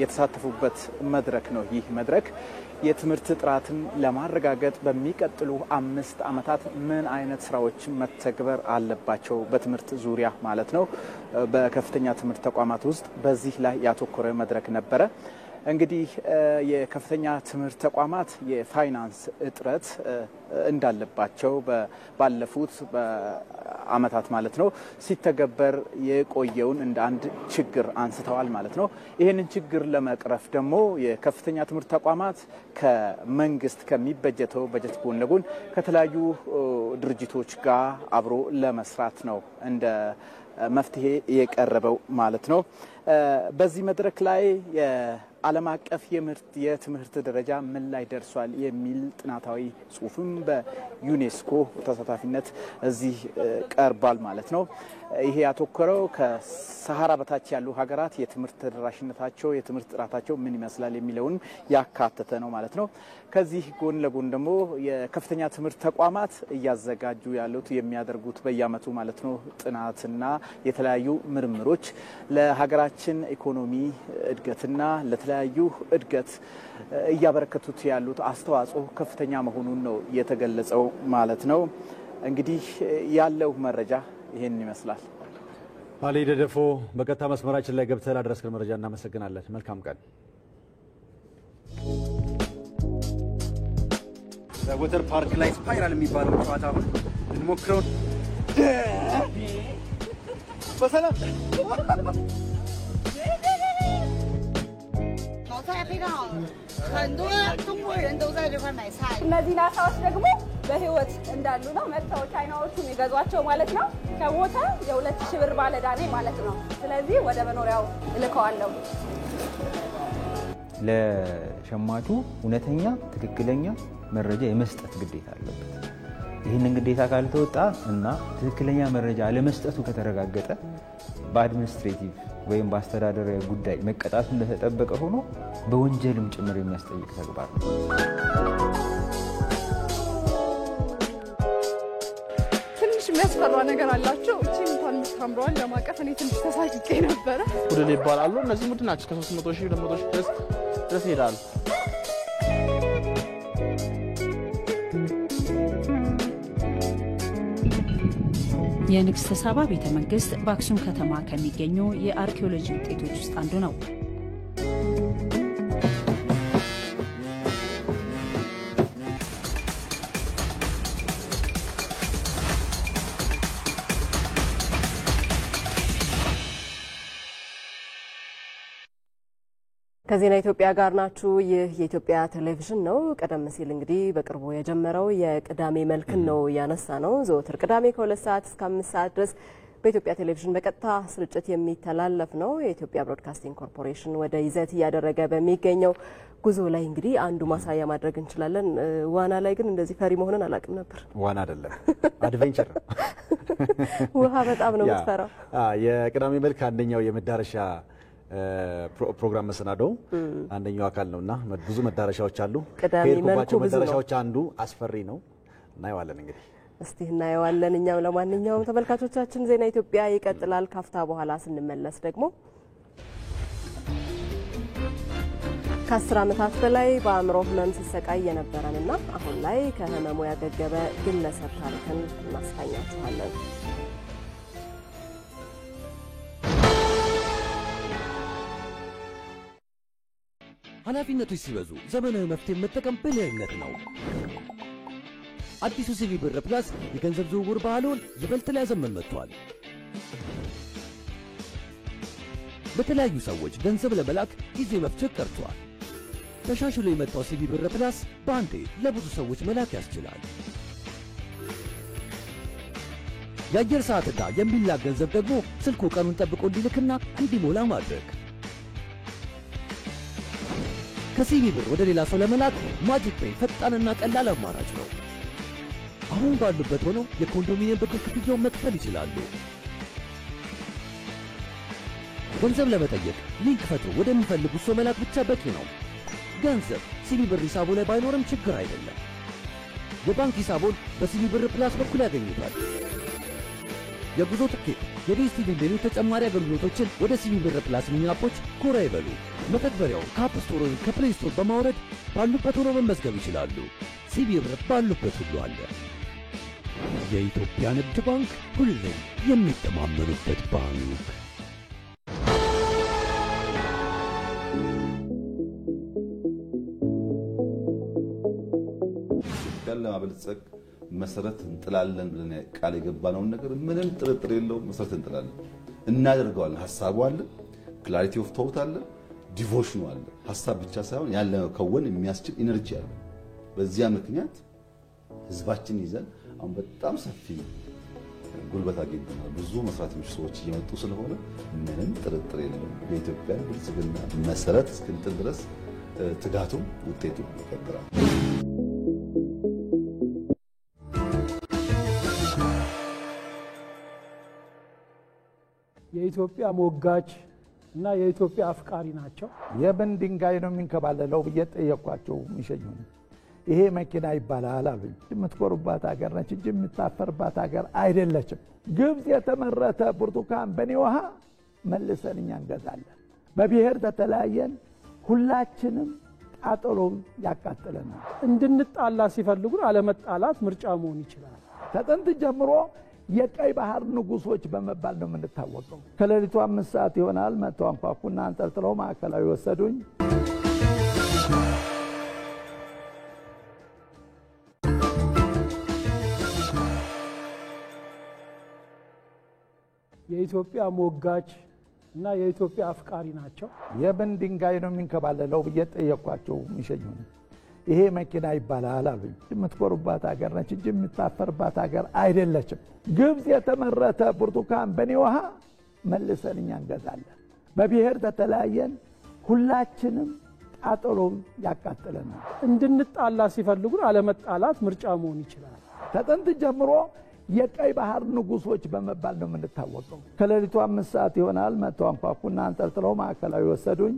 የተሳተፉበት መድረክ ነው። ይህ መድረክ የትምህርት ጥራትን ለማረጋገጥ በሚቀጥሉ 5 ዓመታት ምን አይነት ስራዎች መተግበር አለባቸው በትምህርት ዙሪያ ማለት ነው በከፍተኛ ትምህርት ተቋማት ውስጥ በዚህ ላይ ያተኮረ መድረክ ነበረ። እንግዲህ የከፍተኛ ትምህርት ተቋማት የፋይናንስ እጥረት እንዳለባቸው ባለፉት አመታት ማለት ነው ሲተገበር የቆየውን እንደ አንድ ችግር አንስተዋል ማለት ነው። ይሄንን ችግር ለመቅረፍ ደግሞ የከፍተኛ ትምህርት ተቋማት ከመንግስት ከሚበጀተው በጀት ጎን ለጎን ከተለያዩ ድርጅቶች ጋር አብሮ ለመስራት ነው እንደ መፍትሄ የቀረበው ማለት ነው። በዚህ መድረክ ላይ የዓለም አቀፍ የትምህርት ደረጃ ምን ላይ ደርሷል የሚል ጥናታዊ ጽሁፍም በዩኔስኮ ተሳታፊነት እዚህ ቀርቧል ማለት ነው። ይሄ ያተኮረው ከሰሃራ በታች ያሉ ሀገራት የትምህርት ተደራሽነታቸው የትምህርት ጥራታቸው ምን ይመስላል የሚለውን ያካተተ ነው ማለት ነው። ከዚህ ጎን ለጎን ደግሞ የከፍተኛ ትምህርት ተቋማት እያዘጋጁ ያሉት የሚያደርጉት በየአመቱ ማለት ነው ጥናትና የተለያዩ ምርምሮች ለሀገራችን ኢኮኖሚ እድገትና ለተለያዩ እድገት እያበረከቱት ያሉት አስተዋጽኦ ከፍተኛ መሆኑን ነው የተገለጸው ማለት ነው። እንግዲህ ያለው መረጃ ይሄን ይመስላል። አሊ ደደፎ በቀጥታ መስመራችን ላይ ገብተህ ላደረስከን መረጃ እናመሰግናለን። መልካም ቀን። ወተር ፓርክ ላይ ስፓይራል የሚባለው ጨዋታ አሁን እንሞክረው። በሰላም እነዚህ አሳዎች ደግሞ በህይወት እንዳሉ ነው መጥተው ቻይናዎቹ የሚገዟቸው ማለት ነው። ከሞተ የ2000 ብር ባለዕዳ ነኝ ማለት ነው። ስለዚህ ወደ መኖሪያው እልከዋለሁ። ለሸማቹ እውነተኛ ትክክለኛ መረጃ የመስጠት ግዴታ አለበት። ይህንን ግዴታ ካልተወጣ እና ትክክለኛ መረጃ አለመስጠቱ ከተረጋገጠ በአድሚኒስትሬቲቭ ወይም በአስተዳደራዊ ጉዳይ መቀጣቱ እንደተጠበቀ ሆኖ በወንጀልም ጭምር የሚያስጠይቅ ተግባር ነው። ትንሽ የሚያስፈራ ነገር አላቸው። እቺ እንኳን ታምሯል ለማቀፍ እኔ ትንሽ ተሳቅቄ ነበረ። ወደ ላይ ይባላሉ። እነዚህ ሙድ ናቸው። ከ300,000 200,000 ድረስ ይሄዳሉ። የንግሥተ ሳባ ቤተ መንግስት በአክሱም ከተማ ከሚገኙ የአርኪኦሎጂ ውጤቶች ውስጥ አንዱ ነው። ከዜና ኢትዮጵያ ጋር ናችሁ። ይህ የኢትዮጵያ ቴሌቪዥን ነው። ቀደም ሲል እንግዲህ በቅርቡ የጀመረው የቅዳሜ መልክን ነው ያነሳ ነው። ዘወትር ቅዳሜ ከ2 ሰዓት እስከ 5 ሰዓት ድረስ በኢትዮጵያ ቴሌቪዥን በቀጥታ ስርጭት የሚተላለፍ ነው። የኢትዮጵያ ብሮድካስቲንግ ኮርፖሬሽን ወደ ይዘት እያደረገ በሚገኘው ጉዞ ላይ እንግዲህ አንዱ ማሳያ ማድረግ እንችላለን። ዋና ላይ ግን እንደዚህ ፈሪ መሆንን አላውቅም ነበር። ዋና አይደለም አድቬንቸር ነው። ውሃ በጣም ነው የምትፈራው። የቅዳሜ መልክ አንደኛው የመዳረሻ ፕሮግራም መሰናዶ አንደኛው አካል ነውና ብዙ መዳረሻዎች አሉ። ከሄድኩባቸው መዳረሻዎች አንዱ አስፈሪ ነው። እናየዋለን እንግዲህ እስቲ እናየዋለን። እኛም ለማንኛውም ተመልካቾቻችን ዜና ኢትዮጵያ ይቀጥላል። ካፍታ በኋላ ስንመለስ ደግሞ ከ10 ዓመታት በላይ በአእምሮ ህመም ሲሰቃይ የነበረንና አሁን ላይ ከህመሙ ያገገመ ግለሰብ ታሪክን እናስቃኛችኋለን። ኃላፊነቶች ሲበዙ ዘመናዊ መፍትሄ መጠቀም ብልህነት ነው። አዲሱ ሲቪ ብር ፕላስ የገንዘብ ዝውውር ባህሉን ይበልጥ ሊያዘመን መጥቷል። በተለያዩ ሰዎች ገንዘብ ለመላክ ጊዜ መፍጀት ቀርቷል። ተሻሽሎ የመጣው ሲቪ ብር ፕላስ በአንዴ ለብዙ ሰዎች መላክ ያስችላል። የአየር ሰዓትና የሚላክ ገንዘብ ደግሞ ስልኩ ቀኑን ጠብቆ እንዲልክና እንዲሞላ ማድረግ። ከሲቪ ብር ወደ ሌላ ሰው ለመላክ ማጂክ ፔይ ፈጣንና ቀላል አማራጭ ነው። አሁን ባሉበት ሆነው የኮንዶሚኒየም ብድር ክፍያውን መክፈል ይችላሉ። ገንዘብ ለመጠየቅ ሊንክ ፈጥሮ ወደሚፈልጉት ሰው መላክ ብቻ በቂ ነው። ገንዘብ ሲቪ ብር ሂሳቡ ላይ ባይኖርም ችግር አይደለም። የባንክ ሂሳቡን በሲቪ ብር ፕላስ በኩል ያገኙታል። የጉዞ ትኬት፣ የዲኤስቲቪ ሌሎች ተጨማሪ አገልግሎቶችን ወደ ሲቪ ብር ፕላስ ሚኒ አፖች ጎራ ይበሉ። መተግበሪያው ከአፕ ስቶር ወይም ከፕሌይ ስቶር በማውረድ ባሉበት ሆነው መመዝገብ ይችላሉ። ሲቪ ብር ባሉበት ሁሉ አለ። የኢትዮጵያ ንግድ ባንክ ሁሌም የሚተማመኑበት ባንክ። ኢትዮጵያን ለማበልጸግ መሰረት እንጥላለን ብለን ቃል የገባነውን ነገር ምንም ጥርጥር የለውም፣ መሰረት እንጥላለን፣ እናደርገዋለን። ሐሳቡ አለ፣ ክላሪቲ ኦፍ ቶት አለ፣ ዲቮሽኑ አለ። ሐሳብ ብቻ ሳይሆን ያለ ከወን የሚያስችል ኢነርጂ አለ። በዚያ ምክንያት ህዝባችን ይዘን አሁን በጣም ሰፊ ጉልበት አግኝተናል። ብዙ መስራት የሚችሉ ሰዎች እየመጡ ስለሆነ ምንም ጥርጥር የለውም የኢትዮጵያ ብልጽግና መሰረት እስክንጥል ድረስ ትጋቱም ውጤቱም ይቀጥላል። የኢትዮጵያ ሞጋች እና የኢትዮጵያ አፍቃሪ ናቸው። የምን ድንጋይ ነው የሚንከባለለው ብዬ ጠየኳቸው። የሚሸኙ ይሄ መኪና ይባላል አሉኝ። የምትኮሩባት ሀገር ነች እንጂ የምታፈርባት ሀገር አይደለችም። ግብፅ የተመረተ ብርቱካን በኔ ውሃ መልሰን እኛ እንገዛለን። በብሔር ተተለያየን፣ ሁላችንም ቃጠሎ ያቃጥለናል። እንድንጣላ ሲፈልጉን አለመጣላት ምርጫ መሆን ይችላል። ከጥንት ጀምሮ የቀይ ባህር ንጉሶች በመባል ነው የምንታወቀው። ከሌሊቱ 5 ሰዓት ይሆናል መጥተው አንኳኩና አንጠልጥለው ማዕከላዊ ወሰዱኝ። የኢትዮጵያ ሞጋች እና የኢትዮጵያ አፍቃሪ ናቸው። የምን ድንጋይ ነው የሚንከባለለው ብዬ ጠየኳቸው። የሚሸኙ ይሄ መኪና ይባላል አሉኝ። የምትኮሩባት ሀገር ነች እንጂ የምታፈርባት ሀገር አይደለችም። ግብፅ የተመረተ ብርቱካን በኔ ውሃ መልሰን እኛ እንገዛለን። በብሔር ተተለያየን፣ ሁላችንም ቃጠሎም ያቃጥለናል። እንድንጣላ ሲፈልጉን አለመጣላት ምርጫ መሆን ይችላል። ከጥንት ጀምሮ የቀይ ባህር ንጉሶች በመባል ነው የምንታወቀው። ከሌሊቱ 5 ሰዓት ይሆናል መጥተው አንኳኩና አንጠልጥለው ማዕከላዊ ወሰዱኝ።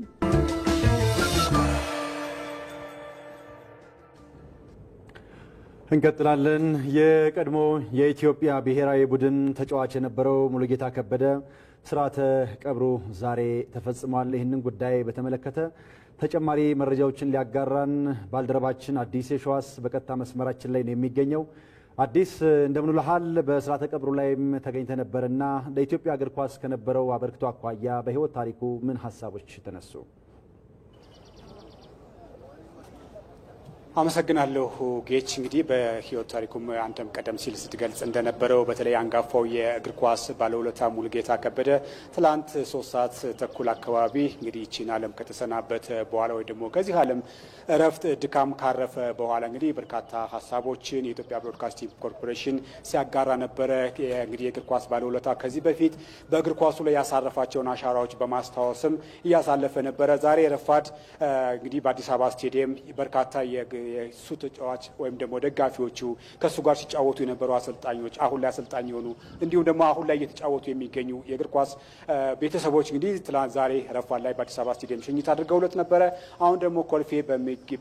እንቀጥላለን። የቀድሞ የኢትዮጵያ ብሔራዊ ቡድን ተጫዋች የነበረው ሙሉጌታ ከበደ ስርዓተ ቀብሩ ዛሬ ተፈጽሟል። ይህንን ጉዳይ በተመለከተ ተጨማሪ መረጃዎችን ሊያጋራን ባልደረባችን አዲስ የሸዋስ በቀጥታ መስመራችን ላይ ነው የሚገኘው። አዲስ እንደምን ውለሃል? በስርዓተ ቀብሩ ላይም ተገኝተ ነበርና ለኢትዮጵያ እግር ኳስ ከነበረው አበርክቶ አኳያ በህይወት ታሪኩ ምን ሀሳቦች ተነሱ? አመሰግናለሁ ጌች። እንግዲህ በህይወት ታሪኩም አንተም ቀደም ሲል ስትገልጽ እንደነበረው በተለይ አንጋፋው የእግር ኳስ ባለውለታ ሙሉጌታ ከበደ ትላንት 3 ሰዓት ተኩል አካባቢ እንግዲህ ይህችን ዓለም ከተሰናበተ በኋላ ወይ ደግሞ ከዚህ ዓለም እረፍት ድካም ካረፈ በኋላ እንግዲህ በርካታ ሀሳቦችን የኢትዮጵያ ብሮድካስቲንግ ኮርፖሬሽን ሲያጋራ ነበረ። እንግዲህ የእግር ኳስ ባለውለታ ከዚህ በፊት በእግር ኳሱ ላይ ያሳረፋቸውን አሻራዎች በማስታወስም እያሳለፈ ነበረ። ዛሬ ረፋድ እንግዲህ በአዲስ አበባ ስቴዲየም በርካታ የሱ ተጫዋች ወይም ደግሞ ደጋፊዎቹ ከሱ ጋር ሲጫወቱ የነበሩ አሰልጣኞች አሁን ላይ አሰልጣኝ የሆኑ እንዲሁም ደግሞ አሁን ላይ እየተጫወቱ የሚገኙ የእግር ኳስ ቤተሰቦች እንግዲህ ትላንት ዛሬ ረፋድ ላይ በአዲስ አበባ ስቴዲየም ሽኝት አድርገውለት ነበረ። አሁን ደግሞ ኮልፌ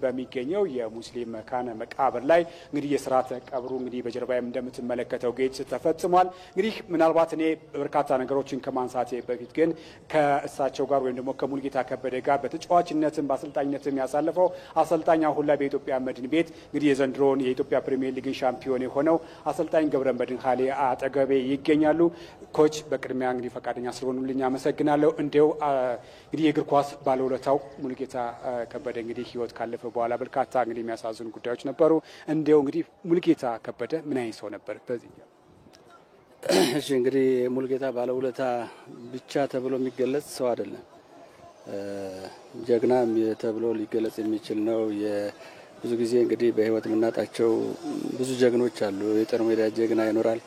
በሚገኘው የሙስሊም መካነ መቃብር ላይ እንግዲህ የስርዓተ ቀብሩ እንግዲህ በጀርባዬም እንደምትመለከተው ጌጅ ተፈጽሟል። እንግዲህ ምናልባት እኔ በርካታ ነገሮችን ከማንሳቴ በፊት ግን ከእሳቸው ጋር ወይም ደግሞ ከሙሉጌታ ከበደ ጋር በተጫዋችነትም በአሰልጣኝነትም ያሳለፈው አሰልጣኝ አሁን ላይ በኢትዮጵያ መድን ቤት እንግዲህ የዘንድሮውን የኢትዮጵያ ፕሪሚየር ሊግን ሻምፒዮን የሆነው አሰልጣኝ ገብረመድህን ኃይሌ አጠገቤ ይገኛሉ። ኮች በቅድሚያ እንግዲህ ፈቃደኛ ስለሆኑልኝ አመሰግናለሁ። እንዲያው እንግዲህ የእግር ኳስ ባለውለታው ሙሉጌታ ከበደ እንግዲህ ህይወት ካለፈ በኋላ በርካታ እንግዲህ የሚያሳዝኑ ጉዳዮች ነበሩ። እንዲያው እንግዲህ ሙሉጌታ ከበደ ምን አይነት ሰው ነበር? በዚህ እሺ እንግዲህ ሙሉጌታ ባለውለታ ብቻ ተብሎ የሚገለጽ ሰው አይደለም። ጀግና ተብሎ ሊገለጽ የሚችል ነው። ብዙ ጊዜ እንግዲህ በህይወት የምናጣቸው ብዙ ጀግኖች አሉ። የጦር ሜዳ ጀግና ይኖራል።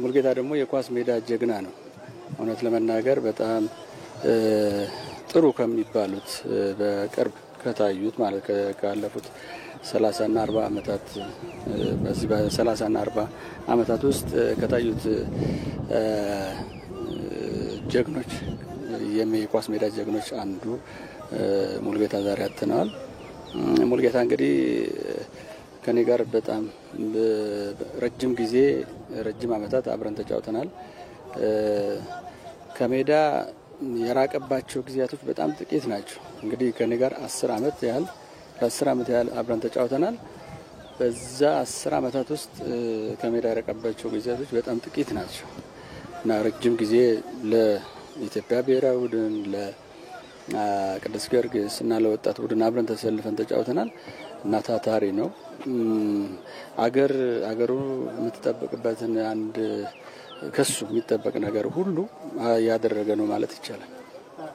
ሙሉጌታ ደግሞ የኳስ ሜዳ ጀግና ነው። እውነት ለመናገር በጣም ጥሩ ከሚባሉት በቅርብ ከታዩት ማለት ካለፉት 30 እና 40 ዓመታት በዚህ በ30 እና 40 ዓመታት ውስጥ ከታዩት ጀግኖች የኳስ ሜዳ ጀግኖች አንዱ ሙሉጌታ ዛሬ አጥተነዋል። ሙሉጌታ እንግዲህ ከኔ ጋር በጣም ረጅም ጊዜ ረጅም ዓመታት አብረን ተጫውተናል። ከሜዳ የራቀባቸው ጊዜያቶች በጣም ጥቂት ናቸው። እንግዲህ ከኔ ጋር 10 ዓመት ያህል አብረን ተጫውተናል። በዛ 10 ዓመታት ውስጥ ከሜዳ የራቀባቸው ጊዜያቶች በጣም ጥቂት ናቸው እና ረጅም ጊዜ ለኢትዮጵያ ብሔራዊ ቡድን ቅዱስ ጊዮርጊስ እና ለወጣት ቡድን አብረን ተሰልፈን ተጫውተናል እና ታታሪ ነው። አገሩ የምትጠብቅበትን አንድ ከሱ የሚጠበቅ ነገር ሁሉ ያደረገ ነው ማለት ይቻላል።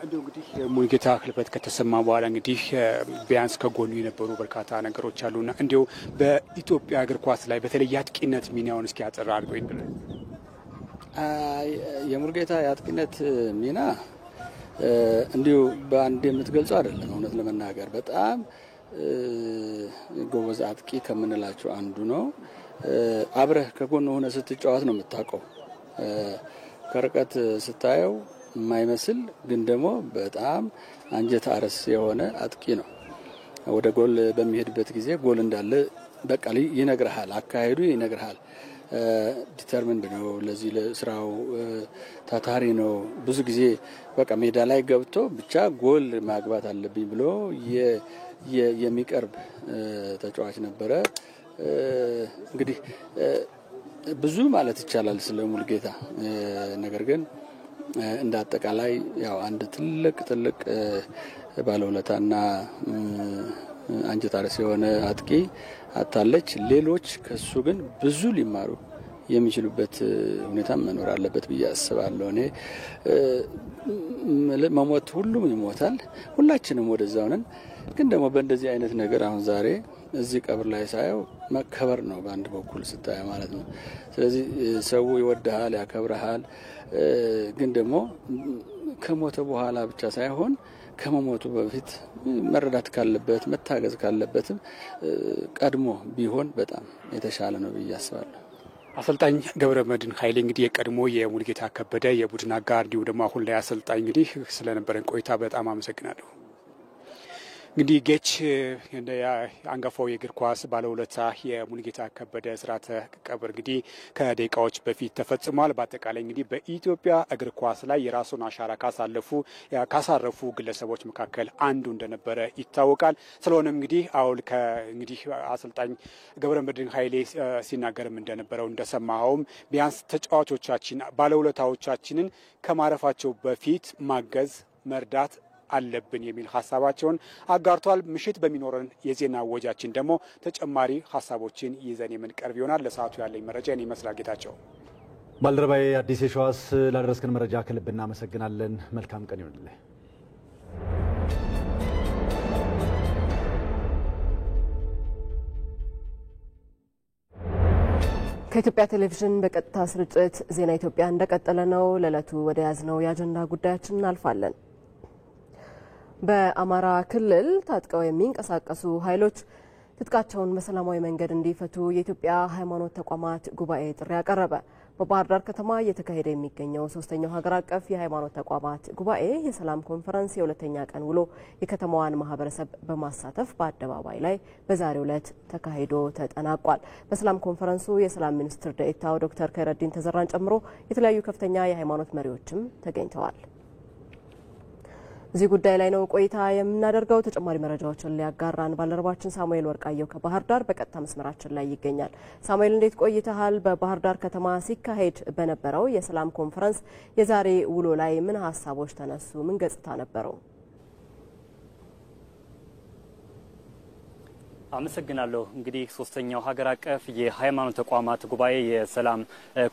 እንዲሁ እንግዲህ ሙሉጌታ ህልፈት ከተሰማ በኋላ እንግዲህ ቢያንስ ከጎኑ የነበሩ በርካታ ነገሮች አሉና እንዲሁ በኢትዮጵያ እግር ኳስ ላይ በተለይ የአጥቂነት ሚናውን እስኪ ያጠራ አድርገው ይንገራል። የሙሉጌታ የአጥቂነት ሚና እንዲሁ በአንድ የምትገልጸው አይደለም። እውነት ለመናገር በጣም ጎበዝ አጥቂ ከምንላቸው አንዱ ነው። አብረህ ከጎኑ ሆነ ስትጫወት ነው የምታውቀው። ከርቀት ስታየው የማይመስል ግን ደግሞ በጣም አንጀት አረስ የሆነ አጥቂ ነው። ወደ ጎል በሚሄድበት ጊዜ ጎል እንዳለ በቃ ይነግርሃል፣ አካሄዱ ይነግርሃል። ዲተርሚንድ ነው፣ ለዚህ ለስራው ታታሪ ነው። ብዙ ጊዜ በቃ ሜዳ ላይ ገብቶ ብቻ ጎል ማግባት አለብኝ ብሎ የሚቀርብ ተጫዋች ነበረ። እንግዲህ ብዙ ማለት ይቻላል ስለ ሙሉጌታ። ነገር ግን እንደ አጠቃላይ ያው አንድ ትልቅ ባለውለታና አንጀት አርስ የሆነ አጥቂ አታለች። ሌሎች ከሱ ግን ብዙ ሊማሩ የሚችሉበት ሁኔታ መኖር አለበት ብዬ አስባለሁ። እኔ መሞት ሁሉም ይሞታል፣ ሁላችንም ወደዛው ነን። ግን ደግሞ በእንደዚህ አይነት ነገር አሁን ዛሬ እዚህ ቀብር ላይ ሳየው መከበር ነው በአንድ በኩል ስታየ ማለት ነው። ስለዚህ ሰው ይወድሃል፣ ያከብረሃል። ግን ደግሞ ከሞተ በኋላ ብቻ ሳይሆን ከመሞቱ በፊት መረዳት ካለበት መታገዝ ካለበትም ቀድሞ ቢሆን በጣም የተሻለ ነው ብዬ አስባለሁ። አሰልጣኝ ገብረመድህን ኃይሌ እንግዲህ የቀድሞ የሙሉጌታ ከበደ የቡድን አጋር እንዲሁም ደግሞ አሁን ላይ አሰልጣኝ እንግዲህ ስለነበረን ቆይታ በጣም አመሰግናለሁ። እንግዲህ ጌች አንጋፋው የእግር ኳስ ባለውለታ የሙሉጌታ ከበደ ስርዓተ ቀብር እንግዲህ ከደቂቃዎች በፊት ተፈጽሟል። በአጠቃላይ እንግዲህ በኢትዮጵያ እግር ኳስ ላይ የራሱን አሻራ ካሳረፉ ግለሰቦች መካከል አንዱ እንደነበረ ይታወቃል። ስለሆነም እንግዲህ አሁን እንግዲህ አሰልጣኝ ገብረመድህን ኃይሌ ሲናገርም እንደነበረው እንደሰማኸውም ቢያንስ ተጫዋቾቻችን ባለውለታዎቻችንን ከማረፋቸው በፊት ማገዝ መርዳት አለብን የሚል ሀሳባቸውን አጋርቷል። ምሽት በሚኖረን የዜና ወጃችን ደግሞ ተጨማሪ ሀሳቦችን ይዘን የምንቀርብ ይሆናል። ለሰዓቱ ያለኝ መረጃ እኔ ይመስላል። ጌታቸው ባልደረባዬ አዲስ የሸዋስ ላደረስከን መረጃ ከልብ እናመሰግናለን። መልካም ቀን ይሁንልህ። ከኢትዮጵያ ቴሌቪዥን በቀጥታ ስርጭት ዜና ኢትዮጵያ እንደቀጠለ ነው። ለዕለቱ ወደ ያዝነው የአጀንዳ ጉዳያችን እናልፋለን። በአማራ ክልል ታጥቀው የሚንቀሳቀሱ ኃይሎች ትጥቃቸውን በሰላማዊ መንገድ እንዲፈቱ የኢትዮጵያ ሃይማኖት ተቋማት ጉባኤ ጥሪ አቀረበ። በባህር ዳር ከተማ እየተካሄደ የሚገኘው ሶስተኛው ሀገር አቀፍ የሃይማኖት ተቋማት ጉባኤ የሰላም ኮንፈረንስ የሁለተኛ ቀን ውሎ የከተማዋን ማህበረሰብ በማሳተፍ በአደባባይ ላይ በዛሬው ዕለት ተካሂዶ ተጠናቋል። በሰላም ኮንፈረንሱ የሰላም ሚኒስትር ዴኤታው ዶክተር ከይረዲን ተዘራን ጨምሮ የተለያዩ ከፍተኛ የሃይማኖት መሪዎችም ተገኝተዋል። እዚህ ጉዳይ ላይ ነው ቆይታ የምናደርገው። ተጨማሪ መረጃዎችን ሊያጋራን ባልደረባችን ሳሙኤል ወርቃየው ከባህር ዳር በቀጥታ መስመራችን ላይ ይገኛል። ሳሙኤል እንዴት ቆይተሃል? በባህር ዳር ከተማ ሲካሄድ በነበረው የሰላም ኮንፈረንስ የዛሬ ውሎ ላይ ምን ሀሳቦች ተነሱ? ምን ገጽታ ነበረው? አመሰግናለሁ። እንግዲህ ሶስተኛው ሀገር አቀፍ የሃይማኖት ተቋማት ጉባኤ የሰላም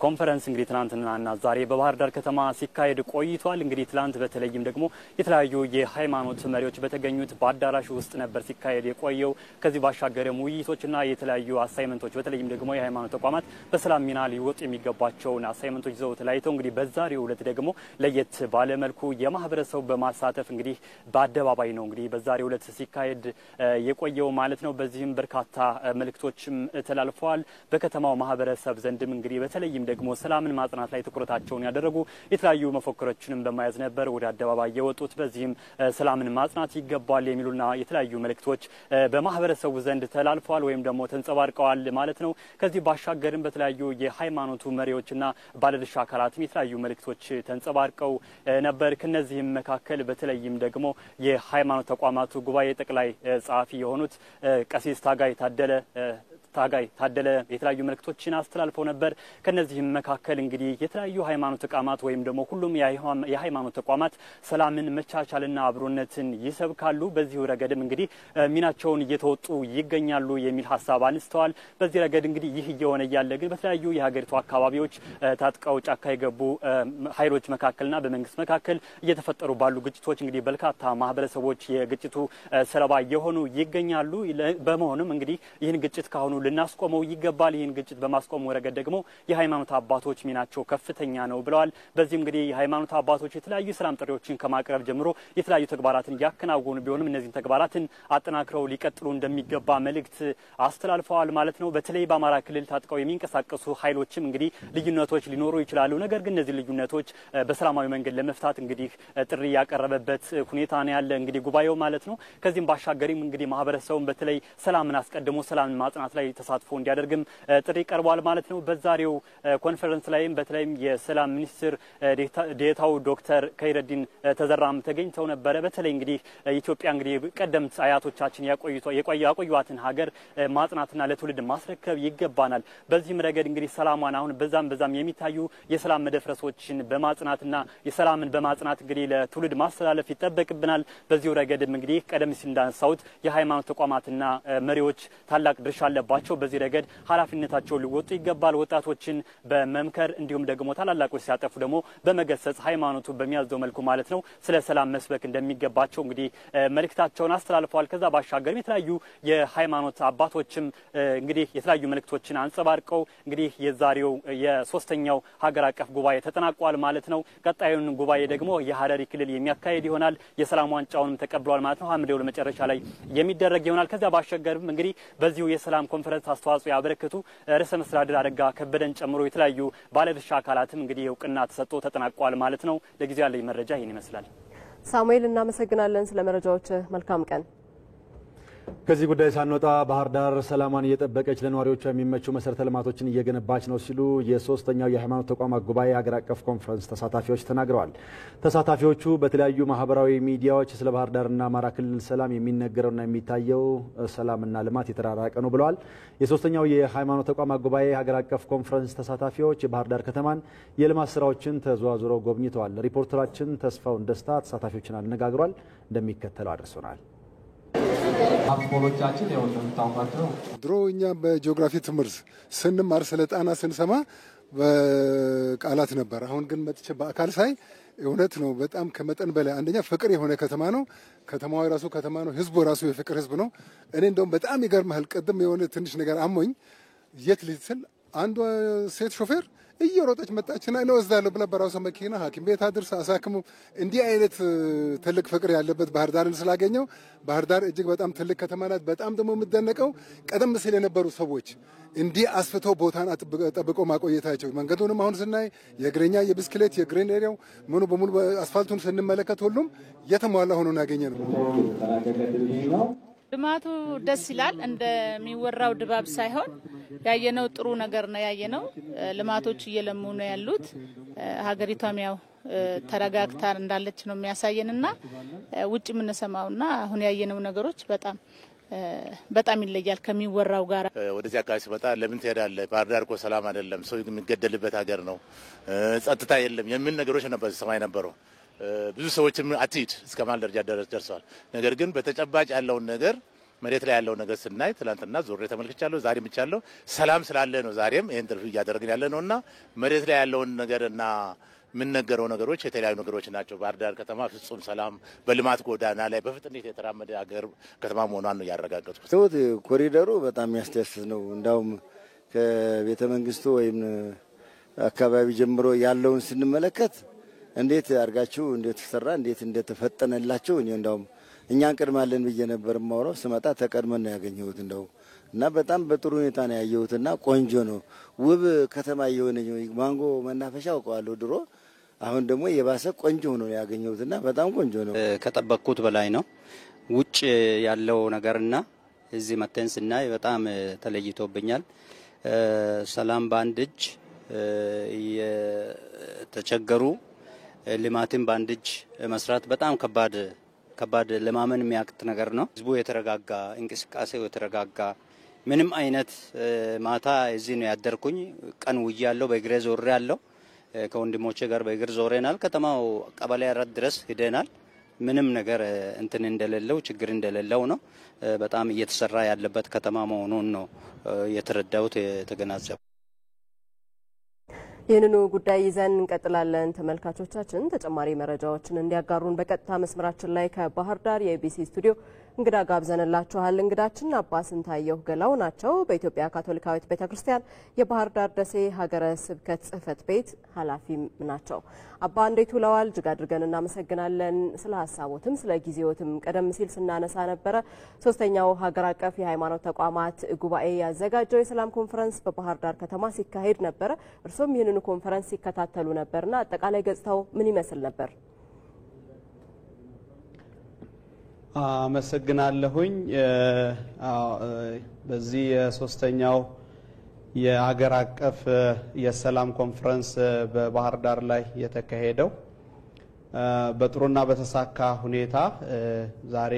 ኮንፈረንስ እንግዲህ ትናንትናና ዛሬ በባህር ዳር ከተማ ሲካሄድ ቆይቷል። እንግዲህ ትናንት በተለይም ደግሞ የተለያዩ የሃይማኖት መሪዎች በተገኙት በአዳራሹ ውስጥ ነበር ሲካሄድ የቆየው። ከዚህ ባሻገርም ውይይቶችና የተለያዩ አሳይመንቶች በተለይም ደግሞ የሃይማኖት ተቋማት በሰላም ሚና ሊወጡ የሚገባቸውን አሳይመንቶች ይዘው ተለያይተው እንግዲህ በዛሬው ዕለት ደግሞ ለየት ባለመልኩ የማህበረሰቡ በማሳተፍ እንግዲህ በአደባባይ ነው እንግዲህ በዛሬው ዕለት ሲካሄድ የቆየው ማለት ነው። በዚህም በርካታ መልእክቶችም ተላልፈዋል። በከተማው ማህበረሰብ ዘንድም እንግዲህ በተለይም ደግሞ ሰላምን ማጽናት ላይ ትኩረታቸውን ያደረጉ የተለያዩ መፈክሮችንም በመያዝ ነበር ወደ አደባባይ የወጡት። በዚህም ሰላምን ማጽናት ይገባል የሚሉና የተለያዩ መልእክቶች በማህበረሰቡ ዘንድ ተላልፈዋል ወይም ደግሞ ተንጸባርቀዋል ማለት ነው። ከዚህ ባሻገርም በተለያዩ የሃይማኖቱ መሪዎችና ባለድርሻ አካላትም የተለያዩ መልእክቶች ተንጸባርቀው ነበር። ከነዚህም መካከል በተለይም ደግሞ የሃይማኖት ተቋማቱ ጉባኤ ጠቅላይ ጸሐፊ የሆኑት ቀሲስ ታጋይ ታደለ የተለያዩ መልእክቶችን አስተላልፈው ነበር። ከነዚህም መካከል እንግዲህ የተለያዩ ሃይማኖት ተቋማት ወይም ደግሞ ሁሉም የሃይማኖት ተቋማት ሰላምን፣ መቻቻልና አብሮነትን ይሰብካሉ። በዚህ ረገድም እንግዲህ ሚናቸውን እየተወጡ ይገኛሉ የሚል ሀሳብ አንስተዋል። በዚህ ረገድ እንግዲህ ይህ እየሆነ እያለ ግን በተለያዩ የሀገሪቱ አካባቢዎች ታጥቀው ጫካ የገቡ ኃይሎች መካከልና በመንግስት መካከል እየተፈጠሩ ባሉ ግጭቶች እንግዲህ በርካታ ማህበረሰቦች የግጭቱ ሰለባ እየሆኑ ይገኛሉ። በመሆኑም እንግዲህ ይህን ግጭት ካሁኑ ልናስቆመው ይገባል። ይህን ግጭት በማስቆም ረገድ ደግሞ የሃይማኖት አባቶች ሚናቸው ከፍተኛ ነው ብለዋል። በዚህ እንግዲህ የሃይማኖት አባቶች የተለያዩ ሰላም ጥሪዎችን ከማቅረብ ጀምሮ የተለያዩ ተግባራትን ያከናወኑ ቢሆንም እነዚህን ተግባራትን አጠናክረው ሊቀጥሉ እንደሚገባ መልእክት አስተላልፈዋል ማለት ነው። በተለይ በአማራ ክልል ታጥቀው የሚንቀሳቀሱ ኃይሎችም እንግዲህ ልዩነቶች ሊኖሩ ይችላሉ። ነገር ግን እነዚህ ልዩነቶች በሰላማዊ መንገድ ለመፍታት እንግዲህ ጥሪ ያቀረበበት ሁኔታ ነው ያለ እንግዲህ ጉባኤው ማለት ነው። ከዚህም ባሻገርም እንግዲህ ማህበረሰቡን በተለይ ሰላምን አስቀድሞ ሰላምን ማጽናት ላይ ተሳትፎ እንዲያደርግም ጥሪ ቀርቧል ማለት ነው። በዛሬው ኮንፈረንስ ላይም በተለይም የሰላም ሚኒስትር ዴኤታው ዶክተር ከይረዲን ተዘራም ተገኝተው ነበረ። በተለይ እንግዲህ ኢትዮጵያ እንግዲህ ቀደምት አያቶቻችን ያቆዩዋትን ሀገር ማጽናትና ለትውልድ ማስረከብ ይገባናል። በዚህም ረገድ እንግዲህ ሰላሟን አሁን በዛም የሚታዩ የሰላም መደፍረሶችን በማጽናትና የሰላምን በማጽናት እንግዲህ ለትውልድ ማስተላለፍ ይጠበቅብናል። በዚሁ ረገድም እንግዲህ ቀደም ሲል እንዳነሳሁት የሃይማኖት ተቋማትና መሪዎች ታላቅ ድርሻ አለባቸው። ናቸው። በዚህ ረገድ ኃላፊነታቸውን ሊወጡ ይገባል። ወጣቶችን በመምከር እንዲሁም ደግሞ ታላላቆች ሲያጠፉ ደግሞ በመገሰጽ ሃይማኖቱ በሚያዘው መልኩ ማለት ነው ስለ ሰላም መስበክ እንደሚገባቸው እንግዲህ መልእክታቸውን አስተላልፈዋል። ከዛ ባሻገር የተለያዩ የሃይማኖት አባቶችም እንግዲህ የተለያዩ መልእክቶችን አንጸባርቀው እንግዲህ የዛሬው የሶስተኛው ሀገር አቀፍ ጉባኤ ተጠናቋል ማለት ነው። ቀጣዩን ጉባኤ ደግሞ የሐረሪ ክልል የሚያካሂድ ይሆናል። የሰላም ዋንጫውንም ተቀብሏል ማለት ነው። ሐምሌ ወር መጨረሻ ላይ የሚደረግ ይሆናል። ከዛ ባሻገርም እንግዲህ በዚሁ የሰላም ኮንፈረንስ አስተዋጽኦ ያበረከቱ ርዕሰ መስተዳድር አረጋ ከበደን ጨምሮ የተለያዩ ባለድርሻ አካላትም እንግዲህ እውቅና ተሰጥቶ ተጠናቋል ማለት ነው። ለጊዜው ያለኝ መረጃ ይህን ይመስላል። ሳሙኤል እናመሰግናለን ስለ መረጃዎች። መልካም ቀን። ከዚህ ጉዳይ ሳንወጣ ባህር ዳር ሰላሟን እየጠበቀች ለነዋሪዎቿ የሚመቹ መሰረተ ልማቶችን እየገነባች ነው ሲሉ የሶስተኛው የሃይማኖት ተቋማት ጉባኤ ሀገር አቀፍ ኮንፈረንስ ተሳታፊዎች ተናግረዋል። ተሳታፊዎቹ በተለያዩ ማህበራዊ ሚዲያዎች ስለ ባህር ዳርና አማራ ክልል ሰላም የሚነገረውና የሚታየው ሰላምና ልማት የተራራቀ ነው ብለዋል። የሶስተኛው የሃይማኖት ተቋማት ጉባኤ ሀገር አቀፍ ኮንፈረንስ ተሳታፊዎች የባህር ዳር ከተማን የልማት ስራዎችን ተዘዋውረው ጎብኝተዋል። ሪፖርተራችን ተስፋውን ደስታ ተሳታፊዎችን አነጋግሯል፣ እንደሚከተለው አድርሶናል። አፖሎቻችን ያው እንደምታውቃቸው ድሮ እኛ በጂኦግራፊ ትምህርት ስንማር ስለ ጣና ስንሰማ በቃላት ነበር። አሁን ግን መጥቼ በአካል ሳይ እውነት ነው። በጣም ከመጠን በላይ አንደኛ ፍቅር የሆነ ከተማ ነው። ከተማው ራሱ ከተማ ነው። ህዝቡ ራሱ የፍቅር ህዝብ ነው። እኔ እንደውም በጣም ይገርምሃል። ቅድም የሆነ ትንሽ ነገር አሞኝ የት ልትል አንዷ ሴት ሾፌር እየሮጠች መጣችና ነው ወስዳለሁ ብላ በራሷ መኪና ሐኪም ቤት አድርሳ አሳክሙ። እንዲህ አይነት ትልቅ ፍቅር ያለበት ባህር ዳርን ስላገኘው ባህር ዳር እጅግ በጣም ትልቅ ከተማ ናት። በጣም ደግሞ የምትደነቀው ቀደም ሲል የነበሩ ሰዎች እንዲህ አስፍተው ቦታን ጠብቀው ማቆየታቸው። መንገዱንም አሁን ስናይ የእግረኛ የብስክሌት የግሬን ኤሪያው ምኑ በሙሉ አስፋልቱን ስንመለከት ሁሉም የተሟላ ሆኖ ያገኘ ነው። ልማቱ ደስ ይላል። እንደሚወራው ድባብ ሳይሆን ያየነው ጥሩ ነገር ነው ያየነው። ልማቶች እየለሙ ነው ያሉት። ሀገሪቷም ያው ተረጋግታ እንዳለች ነው የሚያሳየንና ውጭ የምንሰማውና አሁን ያየነው ነገሮች በጣም ይለያል ከሚወራው ጋር። ወደዚህ አካባቢ ሲመጣ ለምን ትሄዳለህ? ባህር ዳር እኮ ሰላም አይደለም፣ ሰው የሚገደልበት ሀገር ነው፣ ጸጥታ የለም የሚል ነገሮች ነበር ሰማይ ነበረው። ብዙ ሰዎችም አትሂድ እስከ ማለት ደረጃ ደርሰዋል። ነገር ግን በተጨባጭ ያለውን ነገር መሬት ላይ ያለው ነገር ስናይ ትላንትና ዞሬ ተመልክቻለሁ፣ ዛሬም ብቻለሁ። ሰላም ስላለ ነው ዛሬም ይሄን ኢንተርቪው እያደረግን ያለ ነውና መሬት ላይ ያለውን ነገርና የምንነገረው ነገሮች የተለያዩ ነገሮች ናቸው። ባህር ዳር ከተማ ፍጹም ሰላም በልማት ጎዳና ላይ በፍጥነት የተራመደ ሀገር ከተማ መሆኗን ነው ያረጋገጥኩት። ኮሪደሩ በጣም የሚያስደስት ነው። እንዳውም ከቤተ መንግስቱ ወይም አካባቢ ጀምሮ ያለውን ስንመለከት እንዴት አርጋችሁ እንዴት ተሰራ እንዴት እንደተፈጠነላችሁ እንዳውም እኛ እንቀድማለን ብዬ ነበር ማውራው። ስመጣ ተቀድመን ነው ያገኘሁት እንደው እና በጣም በጥሩ ሁኔታ ነው ያየሁትና ቆንጆ ነው። ውብ ከተማ የሆነ ማንጎ መናፈሻ አውቀዋለሁ ድሮ፣ አሁን ደግሞ የባሰ ቆንጆ ነው ያገኘሁትና በጣም ቆንጆ ነው። ከጠበቅኩት በላይ ነው። ውጭ ያለው ነገርና እዚህ መተን ስናይ በጣም ተለይቶብኛል። ሰላም በአንድ እጅ የተቸገሩ ልማትን በአንድ እጅ መስራት በጣም ከባድ ለማመን የሚያቅት ነገር ነው። ህዝቡ የተረጋጋ እንቅስቃሴው የተረጋጋ ምንም አይነት ማታ እዚህ ነው ያደርኩኝ። ቀን ውያለሁ፣ በእግሬ ዞሬ ያለው ከወንድሞቼ ጋር በእግር ዞሬናል። ከተማው ቀበሌ 4 ድረስ ሄደናል። ምንም ነገር እንትን እንደሌለው ችግር እንደሌለው ነው። በጣም እየተሰራ ያለበት ከተማ መሆኑን ነው የተረዳሁት የተገናዘበው። ይህንኑ ጉዳይ ይዘን እንቀጥላለን። ተመልካቾቻችን ተጨማሪ መረጃዎችን እንዲያጋሩን በቀጥታ መስመራችን ላይ ከባህር ዳር የኢቢሲ ስቱዲዮ እንግዳ ጋብዘንላችኋል። እንግዳችን አባ ስንታየሁ ገላው ናቸው። በኢትዮጵያ ካቶሊካዊት ቤተክርስቲያን የባህር ዳር ደሴ ሀገረ ስብከት ጽሕፈት ቤት ኃላፊም ናቸው። አባ እንዴት ውለዋል? እጅግ አድርገን እናመሰግናለን። ስለ ሀሳቦትም ስለ ጊዜዎትም ቀደም ሲል ስናነሳ ነበረ። ሶስተኛው ሀገር አቀፍ የሃይማኖት ተቋማት ጉባኤ ያዘጋጀው የሰላም ኮንፈረንስ በባህር ዳር ከተማ ሲካሄድ ነበረ። እርሶም ይህንኑ ኮንፈረንስ ሲከታተሉ ነበርና አጠቃላይ ገጽታው ምን ይመስል ነበር? አመሰግናለሁኝ። በዚህ የሶስተኛው የሀገር አቀፍ የሰላም ኮንፈረንስ በባህር ዳር ላይ የተካሄደው በጥሩና በተሳካ ሁኔታ ዛሬ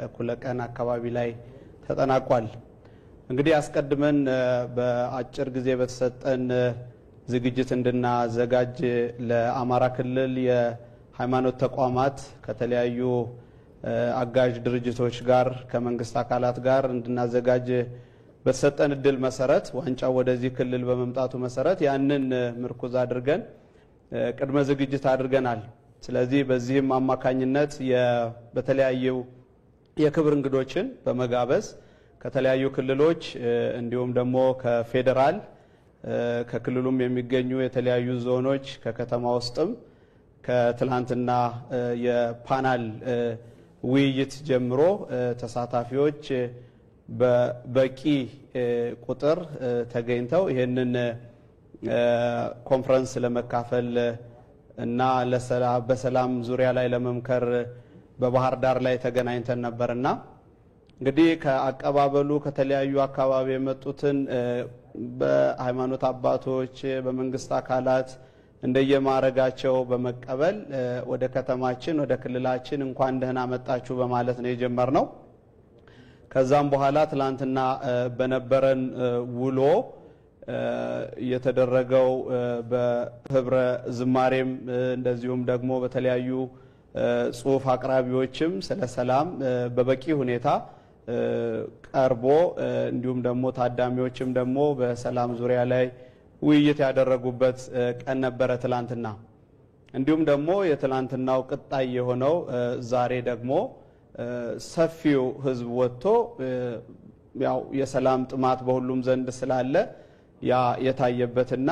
እኩለ ቀን አካባቢ ላይ ተጠናቋል። እንግዲህ አስቀድመን በአጭር ጊዜ በተሰጠን ዝግጅት እንድናዘጋጅ ለአማራ ክልል የሃይማኖት ተቋማት ከተለያዩ አጋዥ ድርጅቶች ጋር ከመንግስት አካላት ጋር እንድናዘጋጅ በተሰጠን እድል መሰረት ዋንጫው ወደዚህ ክልል በመምጣቱ መሰረት ያንን ምርኩዝ አድርገን ቅድመ ዝግጅት አድርገናል። ስለዚህ በዚህም አማካኝነት በተለያዩ የክብር እንግዶችን በመጋበዝ ከተለያዩ ክልሎች እንዲሁም ደግሞ ከፌደራል ከክልሉም የሚገኙ የተለያዩ ዞኖች ከከተማ ውስጥም ከትላንትና የፓናል ውይይት ጀምሮ ተሳታፊዎች በበቂ ቁጥር ተገኝተው ይሄንን ኮንፈረንስ ለመካፈል እና በሰላም ዙሪያ ላይ ለመምከር በባህር ዳር ላይ ተገናኝተን ነበርና እንግዲህ ከአቀባበሉ ከተለያዩ አካባቢ የመጡትን በሃይማኖት አባቶች በመንግስት አካላት እንደየማረጋቸው በመቀበል ወደ ከተማችን ወደ ክልላችን እንኳን ደህና መጣችሁ በማለት ነው የጀመርነው። ከዛም በኋላ ትላንትና በነበረን ውሎ የተደረገው በህብረ ዝማሬም እንደዚሁም ደግሞ በተለያዩ ጽሁፍ አቅራቢዎችም ስለ ሰላም በበቂ ሁኔታ ቀርቦ እንዲሁም ደግሞ ታዳሚዎችም ደግሞ በሰላም ዙሪያ ላይ ውይይት ያደረጉበት ቀን ነበረ ትላንትና። እንዲሁም ደግሞ የትላንትናው ቅጣይ የሆነው ዛሬ ደግሞ ሰፊው ህዝብ ወጥቶ ያው የሰላም ጥማት በሁሉም ዘንድ ስላለ ያ የታየበትና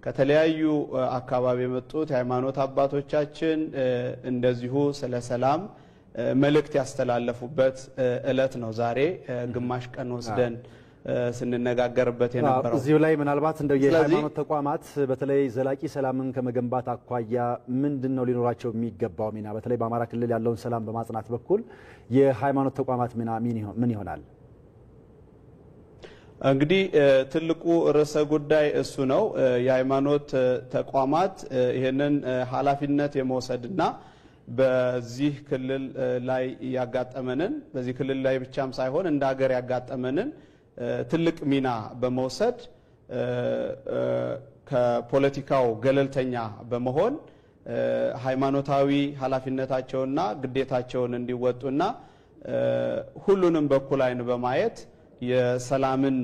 ከተለያዩ አካባቢ የመጡት የሃይማኖት አባቶቻችን እንደዚሁ ስለ ሰላም መልእክት ያስተላለፉበት እለት ነው ዛሬ ግማሽ ቀን ወስደን ስንነጋገርበት የነበረው። እዚሁ ላይ ምናልባት እንደው የሃይማኖት ተቋማት በተለይ ዘላቂ ሰላምን ከመገንባት አኳያ ምንድነው ሊኖራቸው የሚገባው ሚና? በተለይ በአማራ ክልል ያለውን ሰላም በማጽናት በኩል የሃይማኖት ተቋማት ሚና ምን ይሆናል? እንግዲህ ትልቁ ርዕሰ ጉዳይ እሱ ነው። የሃይማኖት ተቋማት ይሄንን ኃላፊነት የመውሰድና በዚህ ክልል ላይ ያጋጠመንን በዚህ ክልል ላይ ብቻም ሳይሆን እንደ ሀገር ያጋጠመንን ትልቅ ሚና በመውሰድ ከፖለቲካው ገለልተኛ በመሆን ሃይማኖታዊ ኃላፊነታቸውና ግዴታቸውን እንዲወጡና ሁሉንም በኩል አይን በማየት የሰላምን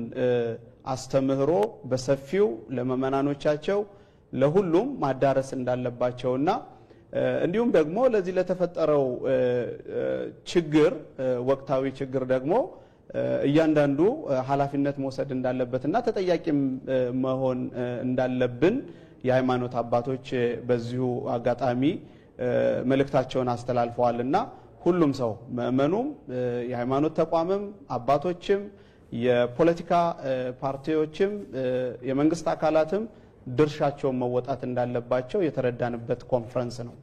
አስተምህሮ በሰፊው ለመመናኖቻቸው ለሁሉም ማዳረስ እንዳለባቸውና እንዲሁም ደግሞ ለዚህ ለተፈጠረው ችግር ወቅታዊ ችግር ደግሞ እያንዳንዱ ኃላፊነት መውሰድ እንዳለበትና ተጠያቂም መሆን እንዳለብን የሃይማኖት አባቶች በዚሁ አጋጣሚ መልእክታቸውን አስተላልፈዋልና ሁሉም ሰው ምእመኑም የሃይማኖት ተቋምም አባቶችም የፖለቲካ ፓርቲዎችም የመንግስት አካላትም ድርሻቸውን መወጣት እንዳለባቸው የተረዳንበት ኮንፈረንስ ነው።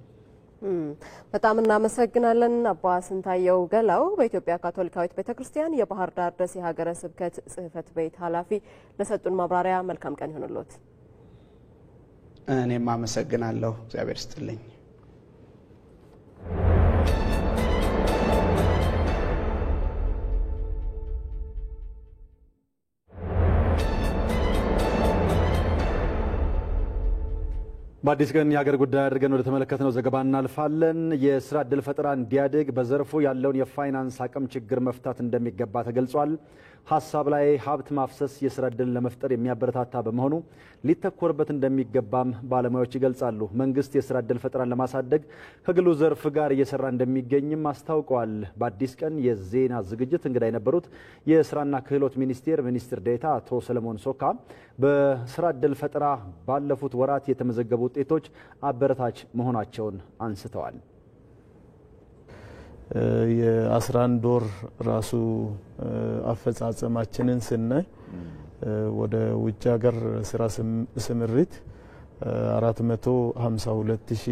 በጣም እናመሰግናለን አባ ስንታየው ገላው በኢትዮጵያ ካቶሊካዊት ቤተክርስቲያን የባህር ዳር ደሴ ሀገረ ስብከት ጽሕፈት ቤት ኃላፊ ለሰጡን ማብራሪያ መልካም ቀን ይሁንልዎት። እኔም አመሰግናለሁ። እግዚአብሔር ይስጥልኝ። በአዲስ ቀን የሀገር ጉዳይ አድርገን ወደ ተመለከትነው ዘገባ እናልፋለን። የስራ ዕድል ፈጠራ እንዲያድግ በዘርፉ ያለውን የፋይናንስ አቅም ችግር መፍታት እንደሚገባ ተገልጿል። ሀሳብ ላይ ሀብት ማፍሰስ የስራ ዕድልን ለመፍጠር የሚያበረታታ በመሆኑ ሊተኮርበት እንደሚገባም ባለሙያዎች ይገልጻሉ። መንግስት የስራ ዕድል ፈጠራን ለማሳደግ ከግሉ ዘርፍ ጋር እየሰራ እንደሚገኝም አስታውቀዋል። በአዲስ ቀን የዜና ዝግጅት እንግዳ የነበሩት የስራና ክህሎት ሚኒስቴር ሚኒስትር ዴኤታ አቶ ሰለሞን ሶካ በስራ ዕድል ፈጠራ ባለፉት ወራት የተመዘገቡ ውጤቶች አበረታች መሆናቸውን አንስተዋል። የ11 ወር ራሱ አፈጻጸማችንን ስናይ ወደ ውጭ ሀገር ስራ ስምሪት 452000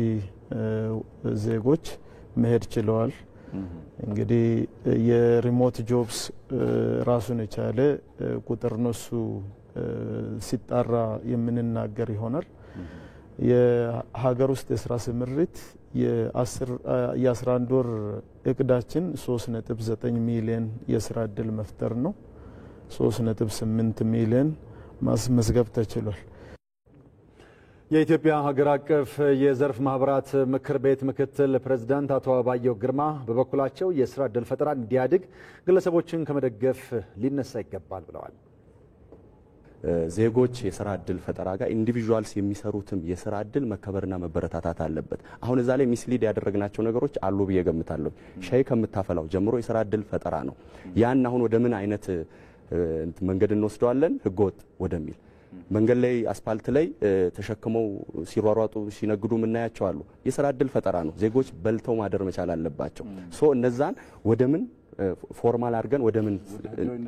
ዜጎች መሄድ ችለዋል። እንግዲህ የሪሞት ጆብስ ራሱን የቻለ ቁጥር ነው። እሱ ሲጣራ የምንናገር ይሆናል። የሀገር ውስጥ የስራ ስምሪት የ11 ወር እቅዳችን 3.9 ሚሊዮን የስራ ዕድል መፍጠር ነው። 3.8 ሚሊዮን ማስመዝገብ ተችሏል። የኢትዮጵያ ሀገር አቀፍ የዘርፍ ማህበራት ምክር ቤት ምክትል ፕሬዝዳንት አቶ አባየሁ ግርማ በበኩላቸው የስራ ዕድል ፈጠራ እንዲያድግ ግለሰቦችን ከመደገፍ ሊነሳ ይገባል ብለዋል። ዜጎች የስራ እድል ፈጠራ ጋር ኢንዲቪጁዋልስ የሚሰሩትም የስራ እድል መከበርና መበረታታት አለበት። አሁን እዛ ላይ ሚስሊድ ያደረግናቸው ነገሮች አሉ ብዬ ገምታለሁ። ሻይ ከምታፈላው ጀምሮ የስራ እድል ፈጠራ ነው። ያን አሁን ወደ ምን አይነት መንገድ እንወስደዋለን? ህገወጥ ወደሚል መንገድ ላይ አስፓልት ላይ ተሸክመው ሲሯሯጡ ሲነግዱ ምናያቸው አሉ። የስራ እድል ፈጠራ ነው። ዜጎች በልተው ማደር መቻል አለባቸው። ሶ እነዛን ወደ ምን ፎርማል አድርገን ወደ ምን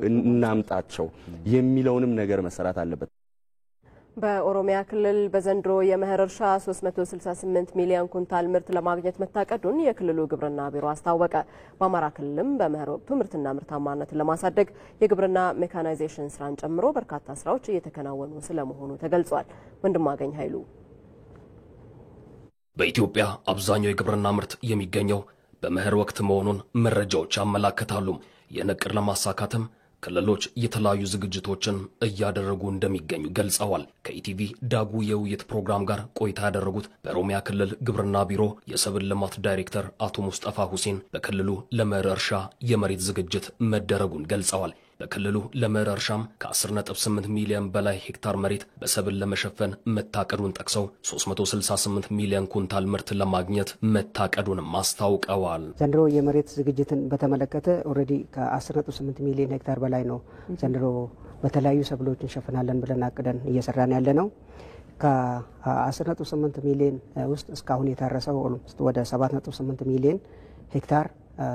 እናምጣቸው የሚለውንም ነገር መሰራት አለበት። በኦሮሚያ ክልል በዘንድሮ የመኸር እርሻ 368 ሚሊዮን ኩንታል ምርት ለማግኘት መታቀዱን የክልሉ ግብርና ቢሮ አስታወቀ። በአማራ ክልልም በመኸር ወቅቱ ምርትና ምርታማነትን ለማሳደግ የግብርና ሜካናይዜሽን ስራን ጨምሮ በርካታ ስራዎች እየተከናወኑ ስለመሆኑ ተገልጿል። ወንድማገኝ ኃይሉ በኢትዮጵያ አብዛኛው የግብርና ምርት የሚገኘው በመኸር ወቅት መሆኑን መረጃዎች ያመለክታሉ። የነቅር ለማሳካትም ክልሎች የተለያዩ ዝግጅቶችን እያደረጉ እንደሚገኙ ገልጸዋል። ከኢቲቪ ዳጉ የውይይት ፕሮግራም ጋር ቆይታ ያደረጉት በኦሮሚያ ክልል ግብርና ቢሮ የሰብል ልማት ዳይሬክተር አቶ ሙስጠፋ ሁሴን በክልሉ ለመኸር እርሻ የመሬት ዝግጅት መደረጉን ገልጸዋል። በክልሉ ለመኸር እርሻም ከ10.8 ሚሊዮን በላይ ሄክታር መሬት በሰብል ለመሸፈን መታቀዱን ጠቅሰው 368 ሚሊዮን ኩንታል ምርት ለማግኘት መታቀዱንም አስታውቀዋል። ዘንድሮ የመሬት ዝግጅትን በተመለከተ ኦልሬዲ ከ10.8 ሚሊዮን ሄክታር በላይ ነው ዘንድሮ በተለያዩ ሰብሎች እንሸፍናለን ብለን አቅደን እየሰራን ያለ ነው። ከ10.8 ሚሊዮን ውስጥ እስካሁን የታረሰው ኦልሞስት ወደ 7.8 ሚሊዮን ሄክታር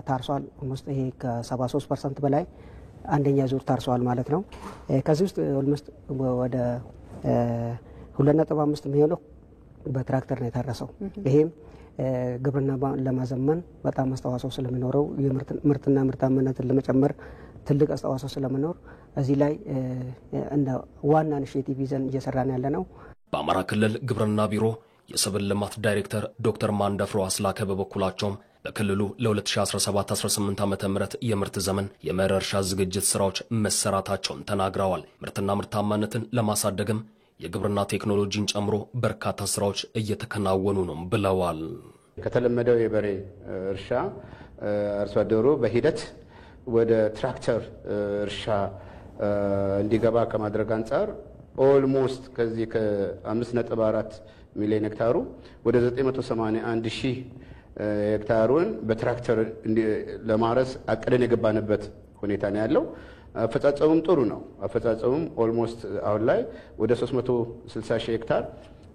ታርሷል። ኦልሞስት ይሄ ከ73% በላይ አንደኛ ዙር ታርሷል ማለት ነው። ከዚህ ውስጥ ኦልሞስት ወደ 2.5 የሚሆነው በትራክተር ነው የታረሰው። ይሄም ግብርና ለማዘመን በጣም አስተዋጽኦ ስለሚኖረው የምርትና ምርታማነትን ለመጨመር ትልቅ አስተዋጽኦ ስለሚኖር እዚህ ላይ እንደ ዋና ኢኒሼቲቭ ይዘን እየሰራን ያለ ነው። በአማራ ክልል ግብርና ቢሮ የሰብል ልማት ዳይሬክተር ዶክተር ማንደፍሮ አስላከ በበኩላቸውም በክልሉ ለ2017-18 ዓ.ም የምርት ዘመን የመኸር እርሻ ዝግጅት ስራዎች መሰራታቸውን ተናግረዋል። ምርትና ምርታማነትን ለማሳደግም የግብርና ቴክኖሎጂን ጨምሮ በርካታ ስራዎች እየተከናወኑ ነው ብለዋል። ከተለመደው የበሬ እርሻ አርሶ አደሩ በሂደት ወደ ትራክተር እርሻ እንዲገባ ከማድረግ አንጻር ኦልሞስት ከዚህ ከ5.4 ሚሊዮን ሄክታሩ ወደ 981 ሺህ ሄክታሩን በትራክተር ለማረስ አቅደን የገባንበት ሁኔታ ነው ያለው። አፈጻጸሙም ጥሩ ነው። አፈጻጸሙም ኦልሞስት አሁን ላይ ወደ 360 ሺህ ሄክታር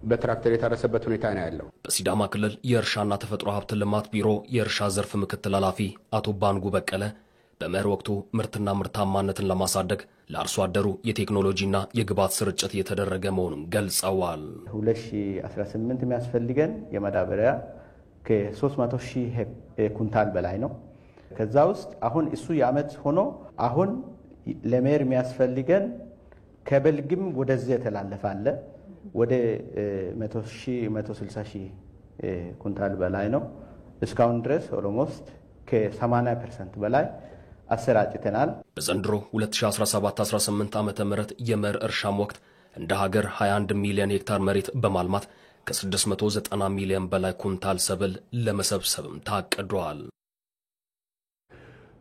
በትራክተር የታረሰበት ሁኔታ ነው ያለው። በሲዳማ ክልል የእርሻና ተፈጥሮ ሀብት ልማት ቢሮ የእርሻ ዘርፍ ምክትል ኃላፊ አቶ ባንጉ በቀለ በመኸር ወቅቱ ምርትና ምርታማነትን ለማሳደግ ለአርሶ አደሩ የቴክኖሎጂና የግብዓት ስርጭት እየተደረገ መሆኑን ገልጸዋል። 2018 የሚያስፈልገን የማዳበሪያ ከ300 ሺህ ኩንታል በላይ ነው። ከዛ ውስጥ አሁን እሱ የዓመት ሆኖ አሁን ለመኸር የሚያስፈልገን ከበልግም ወደዚህ የተላለፋለ ወደ 160 ሺህ ኩንታል በላይ ነው። እስካሁን ድረስ ኦልሞስት ከ80% በላይ አሰራጭተናል። በዘንድሮ 2017-18 ዓ.ም የመኸር እርሻም ወቅት እንደ ሀገር 21 ሚሊዮን ሄክታር መሬት በማልማት ከ690 ሚሊዮን በላይ ኩንታል ሰብል ለመሰብሰብም ታቅዷል።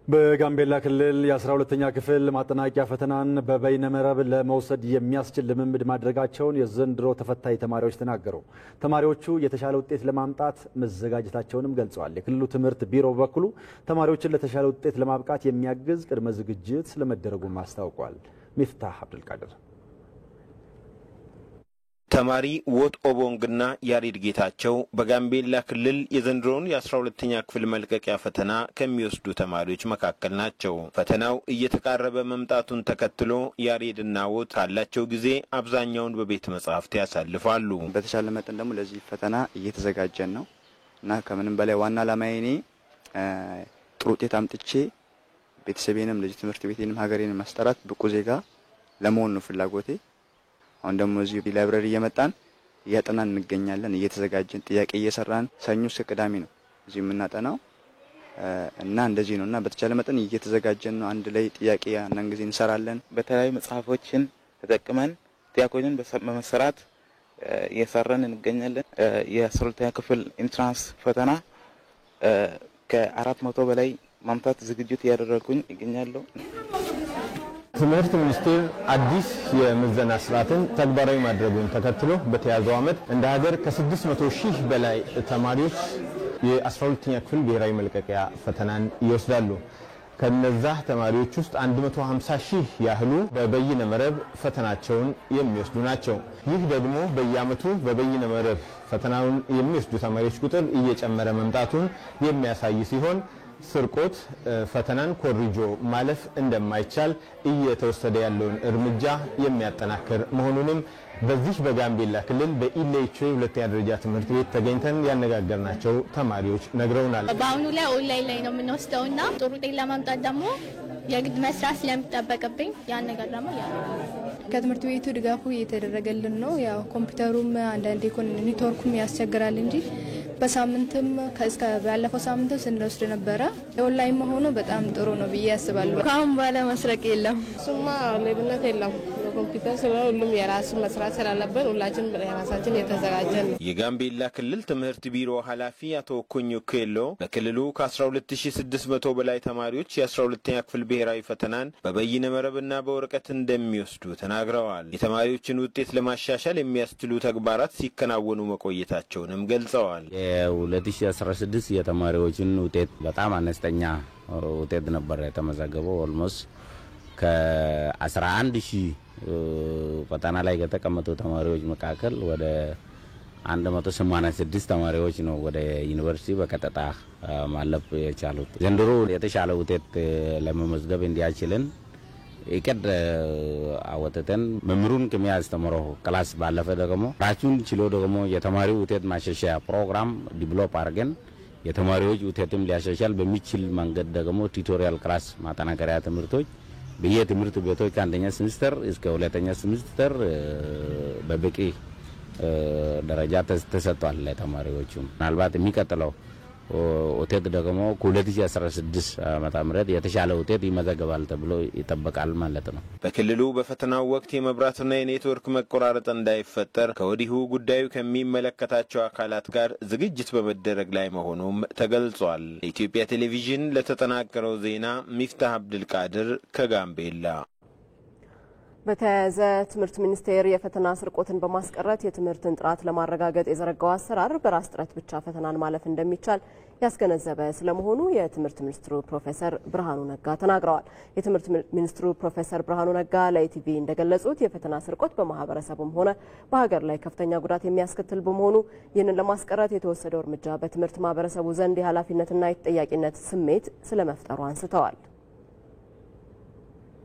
በጋምቤላ ክልል የ12ኛ ክፍል ማጠናቂያ ፈተናን በበይነመረብ ለመውሰድ የሚያስችል ልምምድ ማድረጋቸውን የዘንድሮ ተፈታኝ ተማሪዎች ተናገሩ። ተማሪዎቹ የተሻለ ውጤት ለማምጣት መዘጋጀታቸውንም ገልጸዋል። የክልሉ ትምህርት ቢሮ በበኩሉ ተማሪዎችን ለተሻለ ውጤት ለማብቃት የሚያግዝ ቅድመ ዝግጅት ስለመደረጉም አስታውቋል። ሚፍታህ አብዱልቃድር ተማሪ ወጥ ኦቦንግና ያሬድ ጌታቸው በጋምቤላ ክልል የዘንድሮውን የ12ኛ ክፍል መልቀቂያ ፈተና ከሚወስዱ ተማሪዎች መካከል ናቸው። ፈተናው እየተቃረበ መምጣቱን ተከትሎ ያሬድና ወጥ ካላቸው ጊዜ አብዛኛውን በቤተ መጻሕፍት ያሳልፋሉ። በተሻለ መጠን ደግሞ ለዚህ ፈተና እየተዘጋጀን ነው እና ከምንም በላይ ዋና ዓላማዬ እኔ ጥሩ ውጤት አምጥቼ ቤተሰቤንም ልጅ ትምህርት ቤቴንም ሀገሬንም ማስጠራት ብቁ ዜጋ ለመሆን ነው ፍላጎቴ። አሁን ደግሞ እዚህ ላይብረሪ እየመጣን እያጠናን እንገኛለን። እየተዘጋጀን ጥያቄ እየሰራን ሰኞ እስከ ቅዳሜ ነው እዚህ የምናጠናው እና እንደዚህ ነውና በተቻለ መጠን እየተዘጋጀን ነው። አንድ ላይ ጥያቄ አንዳንድ ጊዜ እንሰራለን። በተለያዩ መጽሐፎችን ተጠቅመን ጥያቄዎችን በመሰራት እየሰራን እንገኛለን። የ12ኛ ክፍል ኢንትራንስ ፈተና ከ400 በላይ ማምጣት ዝግጅት እያደረጉኝ ይገኛለሁ። ትምህርት ሚኒስቴር አዲስ የምዘና ስርዓትን ተግባራዊ ማድረጉን ተከትሎ በተያዘው ዓመት እንደ ሀገር ከ600 ሺህ በላይ ተማሪዎች የ12ኛ ክፍል ብሔራዊ መልቀቂያ ፈተናን ይወስዳሉ። ከነዛ ተማሪዎች ውስጥ 150 ሺህ ያህሉ በበይነ መረብ ፈተናቸውን የሚወስዱ ናቸው። ይህ ደግሞ በየዓመቱ በበይነ መረብ ፈተናውን የሚወስዱ ተማሪዎች ቁጥር እየጨመረ መምጣቱን የሚያሳይ ሲሆን ስርቆት ፈተናን ኮርጆ ማለፍ እንደማይቻል እየተወሰደ ያለውን እርምጃ የሚያጠናክር መሆኑንም በዚህ በጋምቤላ ክልል በኢሌቾ ሁለተኛ ደረጃ ትምህርት ቤት ተገኝተን ያነጋገርናቸው ተማሪዎች ነግረውናል። በአሁኑ ላይ ኦንላይን ላይ ነው የምንወስደውና ጥሩ ውጤት ለማምጣት ደግሞ የግድ መስራት ስለሚጠበቅብኝ ያን ነገር ደግሞ ከትምህርት ቤቱ ድጋፉ እየተደረገልን ነው። ያው ኮምፒውተሩም አንዳንዴ ኔትወርኩም ያስቸግራል እንጂ በሳምንትም እስከ ባለፈው ሳምንት ስንወስድ ነበረ። ኦንላይን መሆኑ በጣም ጥሩ ነው ብዬ አስባለሁ። ካሁን በኋላ መስረቅ የለም። ሱማ ለብነት የለም። ኮምፒውተር ስለሆነ ሁሉም የራሱ መስራት ስላለበት ሁላችን የራሳችን የተዘጋጀን ነው። የጋምቤላ ክልል ትምህርት ቢሮ ኃላፊ አቶ ኩኙ ኬሎ በክልሉ ከ12600 በላይ ተማሪዎች የ12ኛ ክፍል ብሔራዊ ፈተናን በበይነ መረብና በወረቀት እንደሚወስዱ ተናግረዋል። የተማሪዎችን ውጤት ለማሻሻል የሚያስችሉ ተግባራት ሲከናወኑ መቆየታቸውንም ገልጸዋል። የ2016 የተማሪዎችን ውጤት በጣም አነስተኛ ውጤት ነበር የተመዘገበው። ኦልሞስት ከ11000 ፈተና ላይ ከተቀመጡ ተማሪዎች መካከል ወደ 186 ተማሪዎች ነው ወደ ዩኒቨርሲቲ በቀጥታ ማለፍ የቻሉት። ዘንድሮ የተሻለ ውጤት ለመመዝገብ እንዲያችልን እቅድ አወጥተን መምህሩን ከሚያስተምረው ክላስ ባለፈ ደግሞ ራሱን ችሎ ደግሞ የተማሪው ውጤት ማሻሻያ ፕሮግራም ዲቨሎፕ አድርገን የተማሪዎች ውጤትም ሊያሻሻል በሚችል መንገድ ደግሞ ቱቶሪያል ክላስ ማጠናከሪያ ትምህርቶች በየትምህርት ቤቶች ከአንደኛ ሴሚስተር እስከ ሁለተኛ ሴሚስተር በበቂ ደረጃ ተሰጥቷል ለተማሪዎቹ። ምናልባት የሚቀጥለው ውጤት ደግሞ ከ2016 ዓመተ ምህረት የተሻለ ውጤት ይመዘገባል ተብሎ ይጠበቃል ማለት ነው። በክልሉ በፈተናው ወቅት የመብራትና የኔትወርክ መቆራረጥ እንዳይፈጠር ከወዲሁ ጉዳዩ ከሚመለከታቸው አካላት ጋር ዝግጅት በመደረግ ላይ መሆኑም ተገልጿል። የኢትዮጵያ ቴሌቪዥን ለተጠናቀረው ዜና ሚፍታህ አብዱልቃድር ከጋምቤላ። በተያያዘ ትምህርት ሚኒስቴር የፈተና ስርቆትን በማስቀረት የትምህርትን ጥራት ለማረጋገጥ የዘረጋው አሰራር በራስ ጥረት ብቻ ፈተናን ማለፍ እንደሚቻል ያስገነዘበ ስለመሆኑ የትምህርት ሚኒስትሩ ፕሮፌሰር ብርሃኑ ነጋ ተናግረዋል። የትምህርት ሚኒስትሩ ፕሮፌሰር ብርሃኑ ነጋ ለኢቲቪ እንደገለጹት የፈተና ስርቆት በማህበረሰቡም ሆነ በሀገር ላይ ከፍተኛ ጉዳት የሚያስከትል በመሆኑ ይህንን ለማስቀረት የተወሰደው እርምጃ በትምህርት ማህበረሰቡ ዘንድ የኃላፊነትና የተጠያቂነት ስሜት ስለመፍጠሩ አንስተዋል።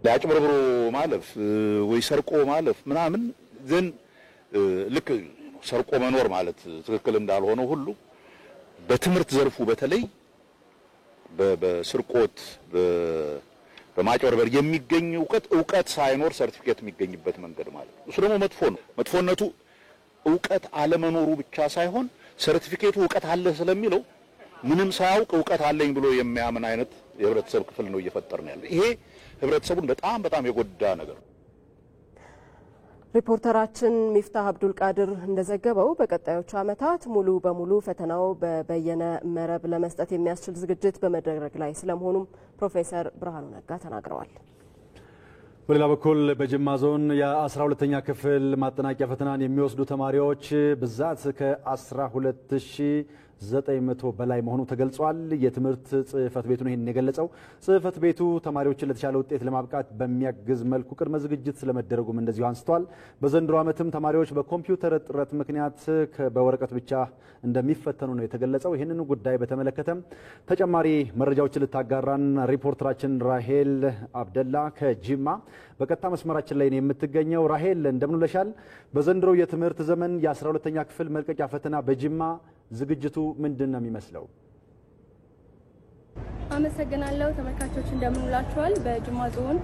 ለአጭበርብሮ ማለፍ ወይ ሰርቆ ማለፍ ምናምን ግን ልክ ሰርቆ መኖር ማለት ትክክል እንዳልሆነ ሁሉ በትምህርት ዘርፉ በተለይ በስርቆት በማጭበርበር የሚገኝ እውቀት ሳይኖር ሰርቲፊኬት የሚገኝበት መንገድ ማለት እሱ ደግሞ መጥፎ ነው። መጥፎነቱ እውቀት አለመኖሩ ብቻ ሳይሆን ሰርቲፊኬቱ እውቀት አለ ስለሚለው ምንም ሳያውቅ እውቀት አለኝ ብሎ የሚያምን አይነት የህብረተሰብ ክፍል ነው እየፈጠርን ያለ። ይሄ ህብረተሰቡን በጣም የጎዳ ነገር። ሪፖርተራችን ሚፍታህ አብዱልቃድር እንደዘገበው በቀጣዮቹ ዓመታት ሙሉ በሙሉ ፈተናው በበየነ መረብ ለመስጠት የሚያስችል ዝግጅት በመደረግ ላይ ስለመሆኑም ፕሮፌሰር ብርሃኑ ነጋ ተናግረዋል። በሌላ በኩል በጅማ ዞን የ12ኛ ክፍል ማጠናቂያ ፈተናን የሚወስዱ ተማሪዎች ብዛት ከ12900 በላይ መሆኑ ተገልጿል። የትምህርት ጽህፈት ቤቱ ነው ይሄን የገለጸው። ጽህፈት ቤቱ ተማሪዎችን ለተሻለ ውጤት ለማብቃት በሚያግዝ መልኩ ቅድመ ዝግጅት ስለመደረጉም እንደዚሁ አንስተዋል። በዘንድሮ ዓመትም ተማሪዎች በኮምፒውተር እጥረት ምክንያት በወረቀት ብቻ እንደሚፈተኑ ነው የተገለጸው። ይህንን ጉዳይ በተመለከተም ተጨማሪ መረጃዎችን ልታጋራን ሪፖርተራችን ራሄል አብደላ ከጅማ በቀጥታ መስመራችን ላይ ነው የምትገኘው። ራሄል እንደምን ውለሻል? በዘንድሮ የትምህርት ዘመን የ12ኛ ክፍል መልቀቂያ ፈተና በጅማ ዝግጅቱ ምንድን ነው የሚመስለው? አመሰግናለሁ። ተመልካቾች እንደምን ውላችኋል? በጅማ ዞን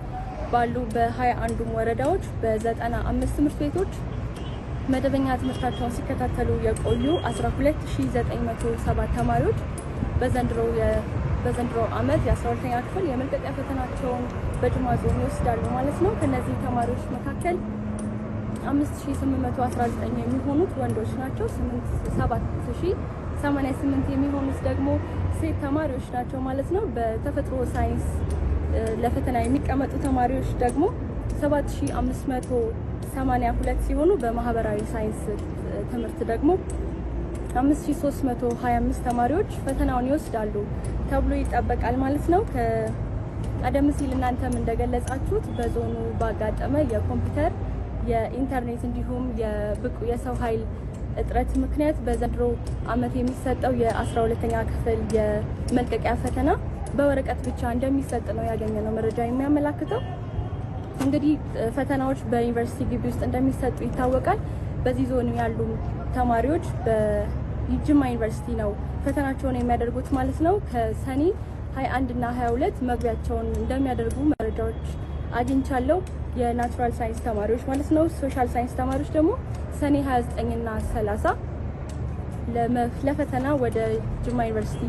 ባሉ በ21 ወረዳዎች በ95 ትምህርት ቤቶች መደበኛ ትምህርታቸውን ሲከታተሉ የቆዩ 12907 ተማሪዎች በዘንድሮ ዓመት የ12ኛ ክፍል የመልቀቂያ ፈተናቸውን በጅማ ዞን ይወስዳሉ ማለት ነው። ከነዚህ ተማሪዎች መካከል 5819 የሚሆኑት ወንዶች ናቸው። 7088 የሚሆኑት ደግሞ ሴት ተማሪዎች ናቸው ማለት ነው። በተፈጥሮ ሳይንስ ለፈተና የሚቀመጡ ተማሪዎች ደግሞ 7582 ሲሆኑ በማህበራዊ ሳይንስ ትምህርት ደግሞ 5325 ተማሪዎች ፈተናውን ይወስዳሉ ተብሎ ይጠበቃል ማለት ነው። ቀደም ሲል እናንተም እንደገለጻችሁት በዞኑ ባጋጠመ የኮምፒውተር የኢንተርኔት እንዲሁም የብቁ የሰው ኃይል እጥረት ምክንያት በዘንድሮ ዓመት የሚሰጠው የ12ኛ ክፍል የመልቀቂያ ፈተና በወረቀት ብቻ እንደሚሰጥ ነው ያገኘነው መረጃ የሚያመላክተው። እንግዲህ ፈተናዎች በዩኒቨርሲቲ ግቢ ውስጥ እንደሚሰጡ ይታወቃል። በዚህ ዞን ያሉ ተማሪዎች በጅማ ዩኒቨርሲቲ ነው ፈተናቸውን የሚያደርጉት ማለት ነው። ከሰኔ 21 እና 22 መግቢያቸውን እንደሚያደርጉ መረጃዎች አግኝቻለሁ። የናቹራል ሳይንስ ተማሪዎች ማለት ነው። ሶሻል ሳይንስ ተማሪዎች ደግሞ ሰኔ 29 እና 30 ለፈተና ወደ ጅማ ዩኒቨርሲቲ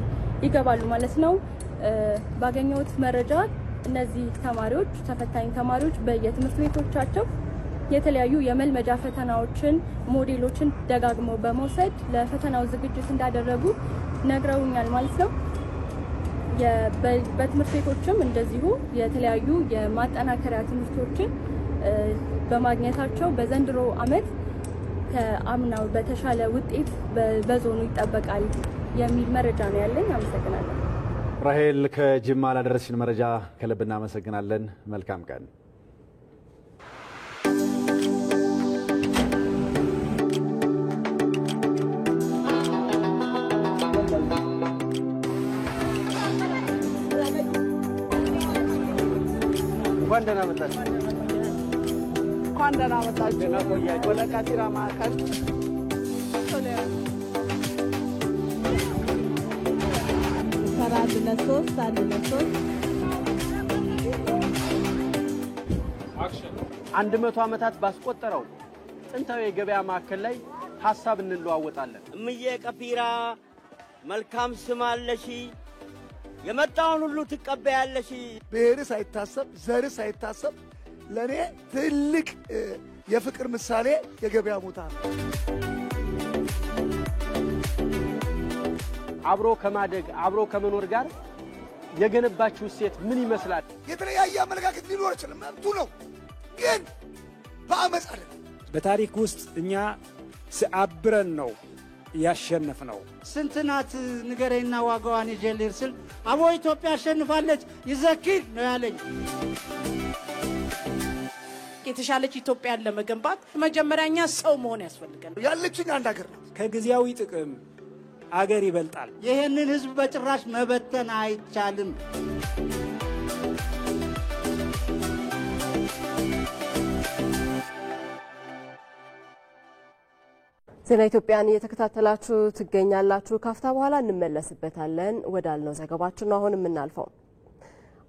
ይገባሉ ማለት ነው። ባገኘሁት መረጃ እነዚህ ተማሪዎች ተፈታኝ ተማሪዎች በየትምህርት ቤቶቻቸው የተለያዩ የመልመጃ ፈተናዎችን ሞዴሎችን ደጋግመው በመውሰድ ለፈተናው ዝግጅት እንዳደረጉ ነግረውኛል ማለት ነው። በትምህርት ቤቶችም እንደዚሁ የተለያዩ የማጠናከሪያ ትምህርቶችን በማግኘታቸው በዘንድሮ ዓመት ከአምናው በተሻለ ውጤት በዞኑ ይጠበቃል የሚል መረጃ ነው ያለኝ። አመሰግናለሁ። ራሄል ከጅማ ላደረስሽን መረጃ ከልብ እናመሰግናለን። መልካም ቀን። እንኳን ደህና መጣችሁ። እንኳን ደህና መጣችሁ። ወደ ካቲራ ማዕከል አንድ 100 ዓመታት ባስቆጠረው ጥንታዊ የገበያ ማዕከል ላይ ሐሳብ እንለዋወጣለን። እምዬ ቀፊራ መልካም ስም አለሽ፣ የመጣውን ሁሉ ትቀበያለሽ። ብሔር ሳይታሰብ ዘር ሳይታሰብ ለኔ ትልቅ የፍቅር ምሳሌ የገበያ ቦታ ነው። አብሮ ከማደግ አብሮ ከመኖር ጋር የገነባችሁ ሴት ምን ይመስላል? የተለያየ አመለካከት ሊኖር ይችላል፣ መብቱ ነው። ግን በአመጽ አይደለም። በታሪክ ውስጥ እኛ አብረን ነው ያሸነፍነው። ስንት ናት ንገረኝና ዋጋዋን ይጀልር ስል አቦ ኢትዮጵያ አሸንፋለች ይዘኪር ነው ያለኝ። የተሻለች ኢትዮጵያን ለመገንባት መጀመሪያኛ ሰው መሆን ያስፈልጋል። ያለችኝ አንድ ሀገር ነው። ከጊዜያዊ ጥቅም አገር ይበልጣል። ይሄንን ህዝብ በጭራሽ መበተን አይቻልም። ዜና ኢትዮጵያን እየተከታተላችሁ ትገኛላችሁ። ካፍታ በኋላ እንመለስበታለን ወዳልነው ዘገባችን ነው አሁን የምናልፈው።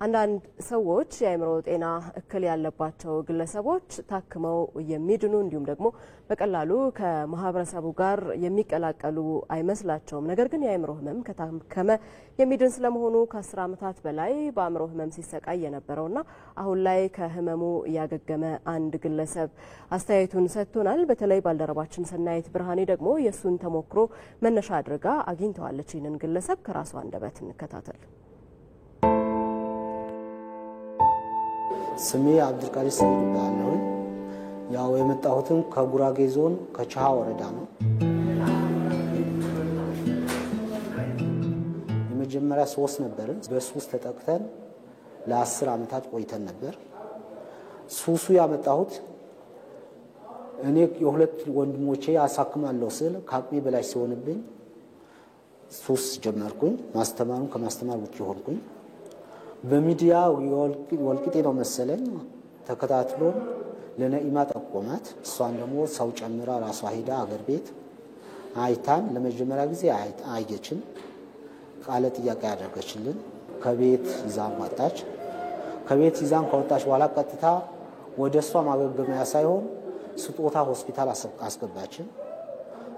አንዳንድ ሰዎች የአእምሮ ጤና እክል ያለባቸው ግለሰቦች ታክመው የሚድኑ እንዲሁም ደግሞ በቀላሉ ከማህበረሰቡ ጋር የሚቀላቀሉ አይመስላቸውም። ነገር ግን የአእምሮ ህመም ከታከመ የሚድን ስለመሆኑ ከ10 ዓመታት በላይ በአእምሮ ህመም ሲሰቃይ የነበረውና አሁን ላይ ከህመሙ ያገገመ አንድ ግለሰብ አስተያየቱን ሰጥቶናል። በተለይ ባልደረባችን ሰናይት ብርሃኔ ደግሞ የሱን ተሞክሮ መነሻ አድርጋ አግኝተዋለች። ይህንን ግለሰብ ከራሷ አንደበት እንከታተል። ስሜ አብዱልቃዲር ሰይድ ይባላል። ያው የመጣሁትም ከጉራጌ ዞን ከቻሃ ወረዳ ነው። የመጀመሪያ 3 ነበርን። በሱስ ተጠቅተን ለ10 ዓመታት ቆይተን ነበር። ሱሱ ያመጣሁት እኔ የሁለት ወንድሞቼ አሳክማለሁ ስል ከአቅሜ በላይ ሲሆንብኝ ሱስ ጀመርኩኝ። ማስተማሩን ከማስተማር ውጭ ሆንኩኝ። በሚዲያ ወልቂጤ ነው መሰለኝ ተከታትሎ ለነኢማ ጠቆማት። እሷን ደግሞ ሰው ጨምራ ራሷ ሄዳ አገር ቤት አይታን ለመጀመሪያ ጊዜ አየችን። ቃለ ጥያቄ ያደረገችልን ከቤት ይዛን ወጣች። ከቤት ይዛን ከወጣች በኋላ ቀጥታ ወደ እሷ ማገገሚያ ሳይሆን ስጦታ ሆስፒታል አስገባችን።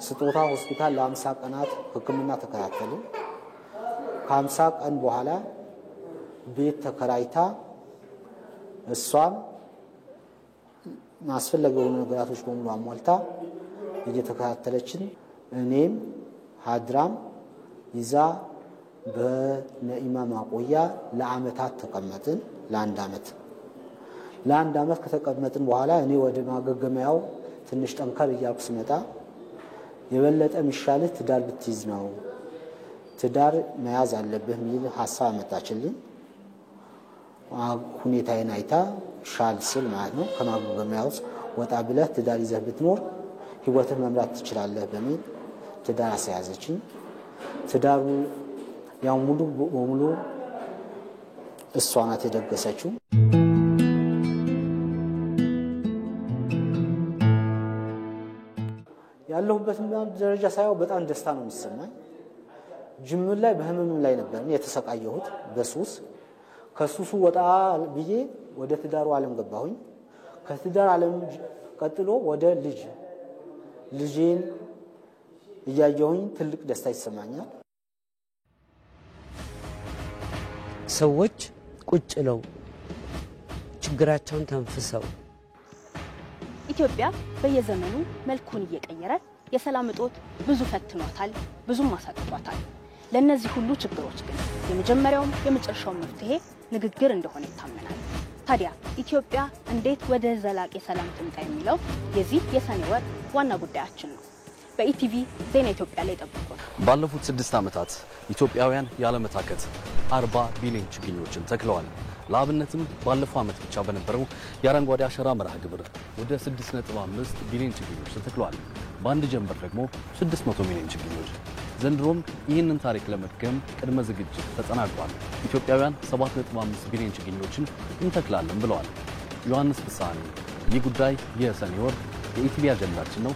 ስጦታ ሆስፒታል ለ50 ቀናት ሕክምና ተከታተልን። ከ50 ቀን በኋላ ቤት ተከራይታ እሷም ማስፈለገው ነገራቶች በሙሉ አሟልታ እየተከታተለችን እኔም ሀድራም ይዛ በነኢማ ማቆያ ለአመታት ተቀመጥን። ለአንድ አመት ከተቀመጥን በኋላ እኔ ወደ ማገገሚያው ትንሽ ጠንከር እያልኩ ስመጣ የበለጠ የሚሻልህ ትዳር ብትይዝ ነው፣ ትዳር መያዝ አለብህ የሚል ሀሳብ አመጣችልኝ። ሁኔታዬን አይታ ሻል ስል ማለት ነው ከማገገሚያ ውስጥ ወጣ ብለህ ትዳር ይዘህ ብትኖር ህይወትን መምራት ትችላለህ በሚል ትዳር አስያዘችኝ። ትዳሩ ያው ሙሉ በሙሉ እሷ ናት የደገሰችው። ያለሁበት ደረጃ ሳይው በጣም ደስታ ነው የሚሰማኝ። ጅምር ላይ በህመም ላይ ነበር የተሰቃየሁት በሱስ። ከሱሱ ወጣ ብዬ ወደ ትዳሩ ዓለም ገባሁኝ። ከትዳር ዓለም ቀጥሎ ወደ ልጄን እያየሁኝ ትልቅ ደስታ ይሰማኛል። ሰዎች ቁጭ ብለው ችግራቸውን ተንፍሰው ኢትዮጵያ በየዘመኑ መልኩን እየቀየረ የሰላም እጦት ብዙ ፈትኗታል፣ ብዙም አሳጥቷታል። ለነዚህ ሁሉ ችግሮች ግን የመጀመሪያውም የመጨረሻው መፍትሄ ንግግር እንደሆነ ይታመናል። ታዲያ ኢትዮጵያ እንዴት ወደ ዘላቂ ሰላም ትምጣ የሚለው የዚህ የሰኔ ወር ዋና ጉዳያችን ነው። በኢቲቪ ዜና ኢትዮጵያ ላይ ጠብቁ። ባለፉት 6 ዓመታት ኢትዮጵያውያን ያለመታከት 40 ቢሊዮን ችግኞችን ተክለዋል። ለአብነትም ባለፈው ዓመት ብቻ በነበረው የአረንጓዴ አሻራ መርሃ ግብር ወደ 6.5 ቢሊዮን ችግኞች ተተክለዋል። በአንድ ጀንበር ደግሞ 600 ሚሊዮን ችግኞች። ዘንድሮም ይህንን ታሪክ ለመድገም ቅድመ ዝግጅት ተጠናቋል። ኢትዮጵያውያን 7.5 ቢሊዮን ችግኞችን እንተክላለን ብለዋል። ዮሐንስ ፍሳሐ። ይህ ጉዳይ የሰኔ ወር የኢቲቪ አጀንዳችን ነው።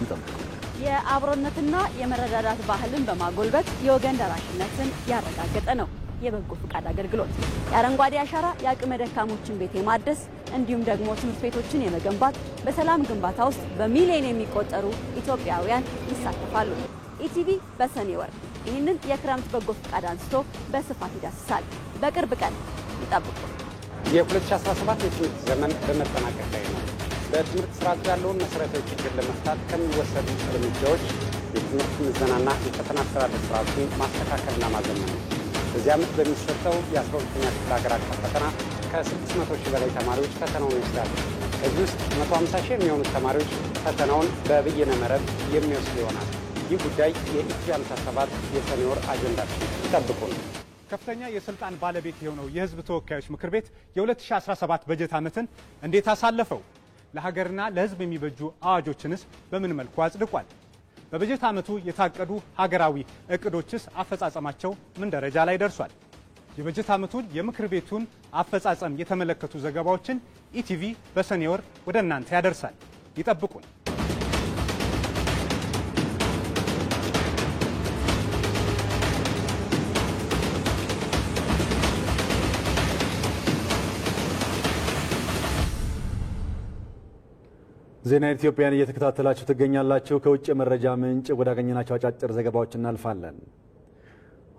ይጠብቁ። የአብሮነትና የመረዳዳት ባህልን በማጎልበት የወገን ደራሽነትን ያረጋገጠ ነው የበጎ ፍቃድ አገልግሎት። የአረንጓዴ አሻራ የአቅመ ደካሞችን ቤት የማደስ እንዲሁም ደግሞ ትምህርት ቤቶችን የመገንባት በሰላም ግንባታ ውስጥ በሚሊዮን የሚቆጠሩ ኢትዮጵያውያን ይሳተፋሉ። ኢቲቪ በሰኔ ወር ይህንን የክረምት በጎ ፍቃድ አንስቶ በስፋት ይዳስሳል። በቅርብ ቀን ይጠብቁ። የ2017 የትምህርት ዘመን በመጠናቀቅ ላይ ነው። በትምህርት ስርዓቱ ያለውን መሰረታዊ ችግር ለመፍታት ከሚወሰዱ እርምጃዎች የትምህርት ምዘናና የፈተና አስተዳደር ስርዓቱን ማስተካከልና ማዘመን ነው። በዚህ ዓመት በሚሰጠው የ12ኛ ክፍል ሀገር አቀፍ ፈተና ከ600 ሺህ በላይ ተማሪዎች ፈተናውን ይወስዳሉ። ከዚህ ውስጥ 150 ሺህ የሚሆኑት ተማሪዎች ፈተናውን በበይነ መረብ የሚወስዱ ይሆናል። ይህ ጉዳይ የኢቲቪ 57 የሰኔ ወር አጀንዳችን ይጠብቁ ነው። ከፍተኛ የስልጣን ባለቤት የሆነው የህዝብ ተወካዮች ምክር ቤት የ2017 በጀት ዓመትን እንዴት አሳለፈው? ለሀገርና ለህዝብ የሚበጁ አዋጆችንስ በምን መልኩ አጽድቋል? በበጀት ዓመቱ የታቀዱ ሀገራዊ እቅዶችስ አፈጻጸማቸው ምን ደረጃ ላይ ደርሷል? የበጀት ዓመቱን የምክር ቤቱን አፈጻጸም የተመለከቱ ዘገባዎችን ኢቲቪ በሰኔ ወር ወደ እናንተ ያደርሳል። ይጠብቁን። ዜና ኢትዮጵያን እየተከታተላችሁ ትገኛላችሁ። ከውጭ መረጃ ምንጭ ወዳገኘናቸው አጫጭር ዘገባዎች እናልፋለን።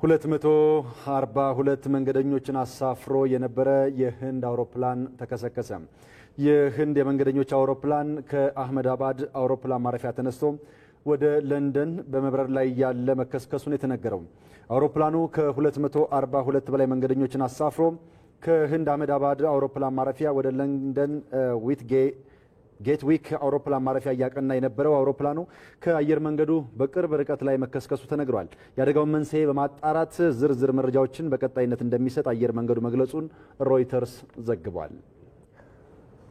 242 መንገደኞችን አሳፍሮ የነበረ የህንድ አውሮፕላን ተከሰከሰ። የህንድ የመንገደኞች አውሮፕላን ከአህመዳባድ አውሮፕላን ማረፊያ ተነስቶ ወደ ለንደን በመብረር ላይ ያለ መከስከሱን የተነገረው አውሮፕላኑ ከ242 በላይ መንገደኞችን አሳፍሮ ከህንድ አህመዳባድ አውሮፕላን ማረፊያ ወደ ለንደን ጌትዊክ አውሮፕላን ማረፊያ እያቀና የነበረው አውሮፕላኑ ከአየር መንገዱ በቅርብ ርቀት ላይ መከስከሱ ተነግሯል። የአደጋውን መንስኤ በማጣራት ዝርዝር መረጃዎችን በቀጣይነት እንደሚሰጥ አየር መንገዱ መግለጹን ሮይተርስ ዘግቧል።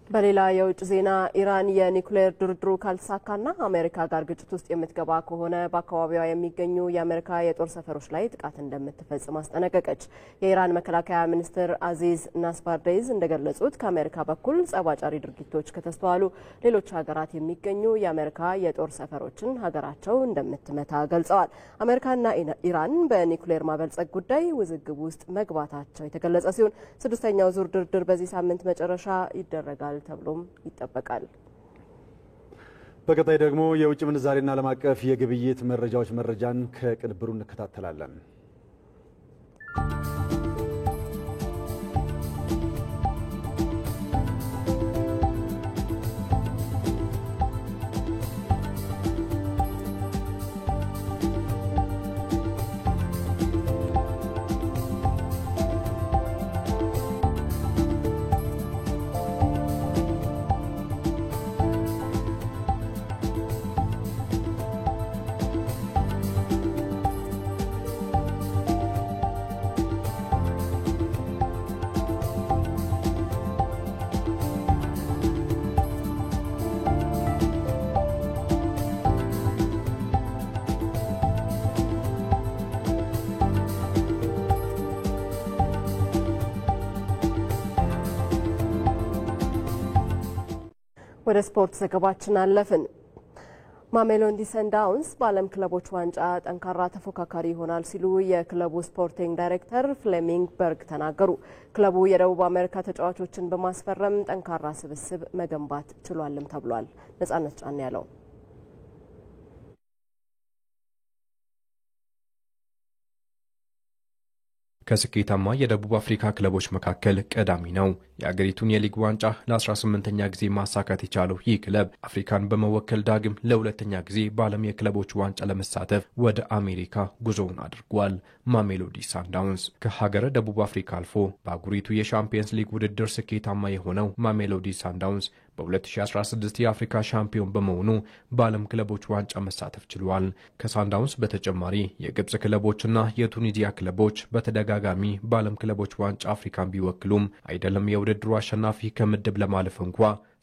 በሌላ የውጭ ዜና ኢራን የኒውክሌር ድርድሩ ካልተሳካና አሜሪካ ጋር ግጭት ውስጥ የምትገባ ከሆነ በአካባቢዋ የሚገኙ የአሜሪካ የጦር ሰፈሮች ላይ ጥቃት እንደምትፈጽም አስጠነቀቀች። የኢራን መከላከያ ሚኒስትር አዚዝ ናስፋርዴዝ እንደገለጹት ከአሜሪካ በኩል ጸባጫሪ ድርጊቶች ከተስተዋሉ ሌሎች ሀገራት የሚገኙ የአሜሪካ የጦር ሰፈሮችን ሀገራቸው እንደምትመታ ገልጸዋል። አሜሪካና ኢራን በኒውክሌር ማበልጸግ ጉዳይ ውዝግብ ውስጥ መግባታቸው የተገለጸ ሲሆን ስድስተኛው ዙር ድርድር በዚህ ሳምንት መጨረሻ ይደረጋል ተብሎም ይጠበቃል። በቀጣይ ደግሞ የውጭ ምንዛሬና ዓለም አቀፍ የግብይት መረጃን ከቅንብሩ እንከታተላለን። ወደ ስፖርት ዘገባችን አለፍን። ማሜሎዲ ሰንዳውንስ በዓለም ክለቦች ዋንጫ ጠንካራ ተፎካካሪ ይሆናል ሲሉ የክለቡ ስፖርቲንግ ዳይሬክተር ፍሌሚንግ በርግ ተናገሩ። ክለቡ የደቡብ አሜሪካ ተጫዋቾችን በማስፈረም ጠንካራ ስብስብ መገንባት ችሏልም ተብሏል። ነጻነት ጫን ያለው ከስኬታማ የደቡብ አፍሪካ ክለቦች መካከል ቀዳሚ ነው። የአገሪቱን የሊግ ዋንጫ ለ18ኛ ጊዜ ማሳካት የቻለው ይህ ክለብ አፍሪካን በመወከል ዳግም ለሁለተኛ ጊዜ በዓለም የክለቦች ዋንጫ ለመሳተፍ ወደ አሜሪካ ጉዞውን አድርጓል። ማሜሎዲ ሳንዳውንስ ከሀገረ ደቡብ አፍሪካ አልፎ በአህጉሪቱ የሻምፒየንስ ሊግ ውድድር ስኬታማ የሆነው ማሜሎዲ ሳንዳውንስ በ2016 የአፍሪካ ሻምፒዮን በመሆኑ በዓለም ክለቦች ዋንጫ መሳተፍ ችሏል። ከሳንዳውንስ በተጨማሪ የግብጽ ክለቦችና የቱኒዚያ ክለቦች በተደጋጋሚ በዓለም ክለቦች ዋንጫ አፍሪካን ቢወክሉም አይደለም የውድድሩ አሸናፊ ከምድብ ለማለፍ እንኳ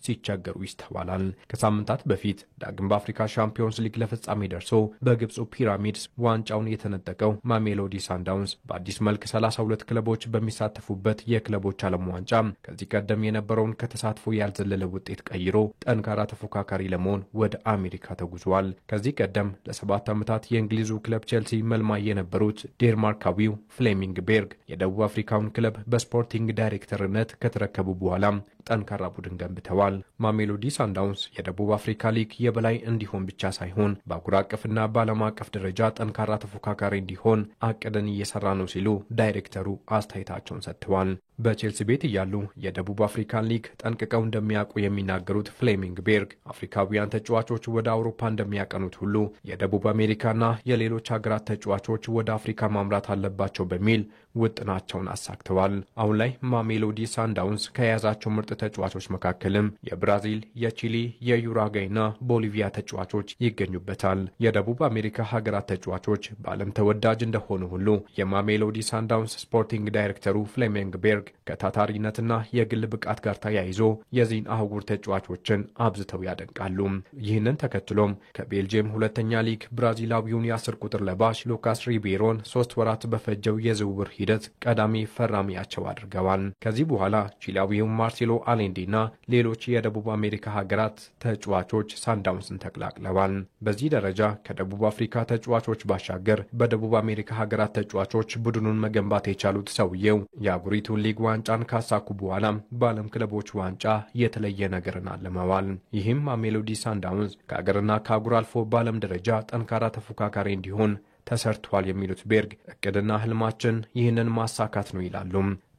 ሲቸገሩ ይስተዋላል። ከሳምንታት በፊት ዳግም በአፍሪካ ሻምፒዮንስ ሊግ ለፍጻሜ ደርሶ በግብፁ ፒራሚድስ ዋንጫውን የተነጠቀው ማሜሎዲ ሳንዳውንስ በአዲስ መልክ 32 ክለቦች በሚሳተፉበት የክለቦች ዓለም ዋንጫ ከዚህ ቀደም የነበረውን ከተሳትፎ ያልዘለለ ውጤት ቀይሮ ጠንካራ ተፎካካሪ ለመሆን ወደ አሜሪካ ተጉዟል። ከዚህ ቀደም ለ7 ዓመታት የእንግሊዙ ክለብ ቼልሲ መልማይ የነበሩት ዴንማርካዊው ፍሌሚንግ ቤርግ የደቡብ አፍሪካውን ክለብ በስፖርቲንግ ዳይሬክተርነት ከተረከቡ በኋላ ጠንካራ ቡድን ገንብተዋል። ማሜሎዲ ሳንዳውንስ የደቡብ አፍሪካ ሊግ የበላይ እንዲሆን ብቻ ሳይሆን በአህጉር አቀፍና በዓለም አቀፍ ደረጃ ጠንካራ ተፎካካሪ እንዲሆን አቅደን እየሰራ ነው ሲሉ ዳይሬክተሩ አስተያየታቸውን ሰጥተዋል። በቼልሲ ቤት እያሉ የደቡብ አፍሪካን ሊግ ጠንቅቀው እንደሚያውቁ የሚናገሩት ፍሌሚንግ ቤርግ አፍሪካውያን ተጫዋቾች ወደ አውሮፓ እንደሚያቀኑት ሁሉ የደቡብ አሜሪካና የሌሎች ሀገራት ተጫዋቾች ወደ አፍሪካ ማምራት አለባቸው በሚል ውጥናቸውን አሳክተዋል። አሁን ላይ ማሜሎዲ ሳንዳውንስ ከያዛቸው ምርጥ ተጫዋቾች መካከልም የብራዚል፣ የቺሊ፣ የዩራጋይና ቦሊቪያ ተጫዋቾች ይገኙበታል። የደቡብ አሜሪካ ሀገራት ተጫዋቾች በዓለም ተወዳጅ እንደሆኑ ሁሉ የማሜሎዲ ሳንዳውንስ ስፖርቲንግ ዳይሬክተሩ ፍሌሚንግ ቤርግ ከታታሪነትና የግል ብቃት ጋር ተያይዞ የዚህን አህጉር ተጫዋቾችን አብዝተው ያደንቃሉ። ይህንን ተከትሎም ከቤልጅየም ሁለተኛ ሊግ ብራዚላዊውን የ10 ቁጥር ለባሽ ሉካስ ሪቤሮን 3 ወራት በፈጀው የዝውውር ሂደት ቀዳሚ ፈራሚያቸው አድርገዋል። ከዚህ በኋላ ቺሊያዊው ማርሴሎ አሌንዴና ሌሎች የደቡብ አሜሪካ ሀገራት ተጫዋቾች ሳንዳውንስን ተቀላቅለዋል። በዚህ ደረጃ ከደቡብ አፍሪካ ተጫዋቾች ባሻገር በደቡብ አሜሪካ ሀገራት ተጫዋቾች ቡድኑን መገንባት የቻሉት ሰውየው የአህጉሪቱን ሊግ ዋንጫን ካሳኩ በኋላ በዓለም ክለቦች ዋንጫ የተለየ ነገርን አለመዋል። ይህም ማሜሎዲ ሳንዳውንስ ከሀገርና ከአህጉር አልፎ በዓለም ደረጃ ጠንካራ ተፎካካሪ እንዲሆን ተሰርቷል የሚሉት ቤርግ እቅድና ህልማችን ይህንን ማሳካት ነው ይላሉ።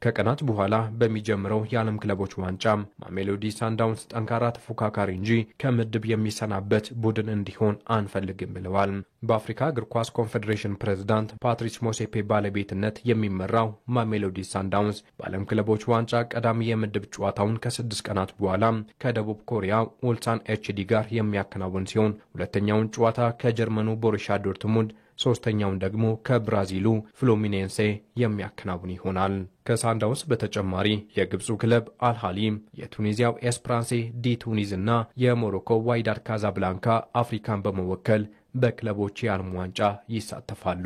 ከቀናት በኋላ በሚጀምረው የዓለም ክለቦች ዋንጫ ማሜሎዲ ሳንዳውንስ ጠንካራ ተፎካካሪ እንጂ ከምድብ የሚሰናበት ቡድን እንዲሆን አንፈልግም ብለዋል። በአፍሪካ እግር ኳስ ኮንፌዴሬሽን ፕሬዝዳንት ፓትሪስ ሞሴፔ ባለቤትነት የሚመራው ማሜሎዲ ሳንዳውንስ በዓለም ክለቦች ዋንጫ ቀዳሚ የምድብ ጨዋታውን ከ6 ቀናት በኋላ ከደቡብ ኮሪያ ኡልሳን ኤችዲ ጋር የሚያከናውን ሲሆን ሁለተኛውን ጨዋታ ከጀርመኑ ቦሩሲያ ዶርትሙንድ ሶስተኛውን ደግሞ ከብራዚሉ ፍሉሚኔንሴ የሚያከናውን ይሆናል። ከሳንዳውንስ በተጨማሪ የግብፁ ክለብ አልሃሊም፣ የቱኒዚያው ኤስፕራንሴ ዲ ቱኒዝ እና የሞሮኮ ዋይዳድ ካዛብላንካ አፍሪካን በመወከል በክለቦች የዓለም ዋንጫ ይሳተፋሉ።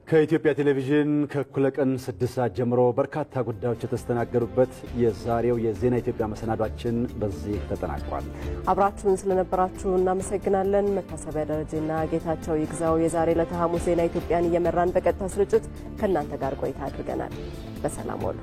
ከኢትዮጵያ ቴሌቪዥን ከእኩለ ቀን 6 ሰዓት ጀምሮ በርካታ ጉዳዮች የተስተናገዱበት የዛሬው የዜና ኢትዮጵያ መሰናዷችን በዚህ ተጠናቋል። አብራችሁን ስለነበራችሁ እናመሰግናለን። መታሰቢያ ደረጀና ጌታቸው ይግዛው የዛሬ ዕለተ ሐሙስ ዜና ኢትዮጵያን እየመራን በቀጥታ ስርጭት ከእናንተ ጋር ቆይታ አድርገናል። በሰላም ዋሉ።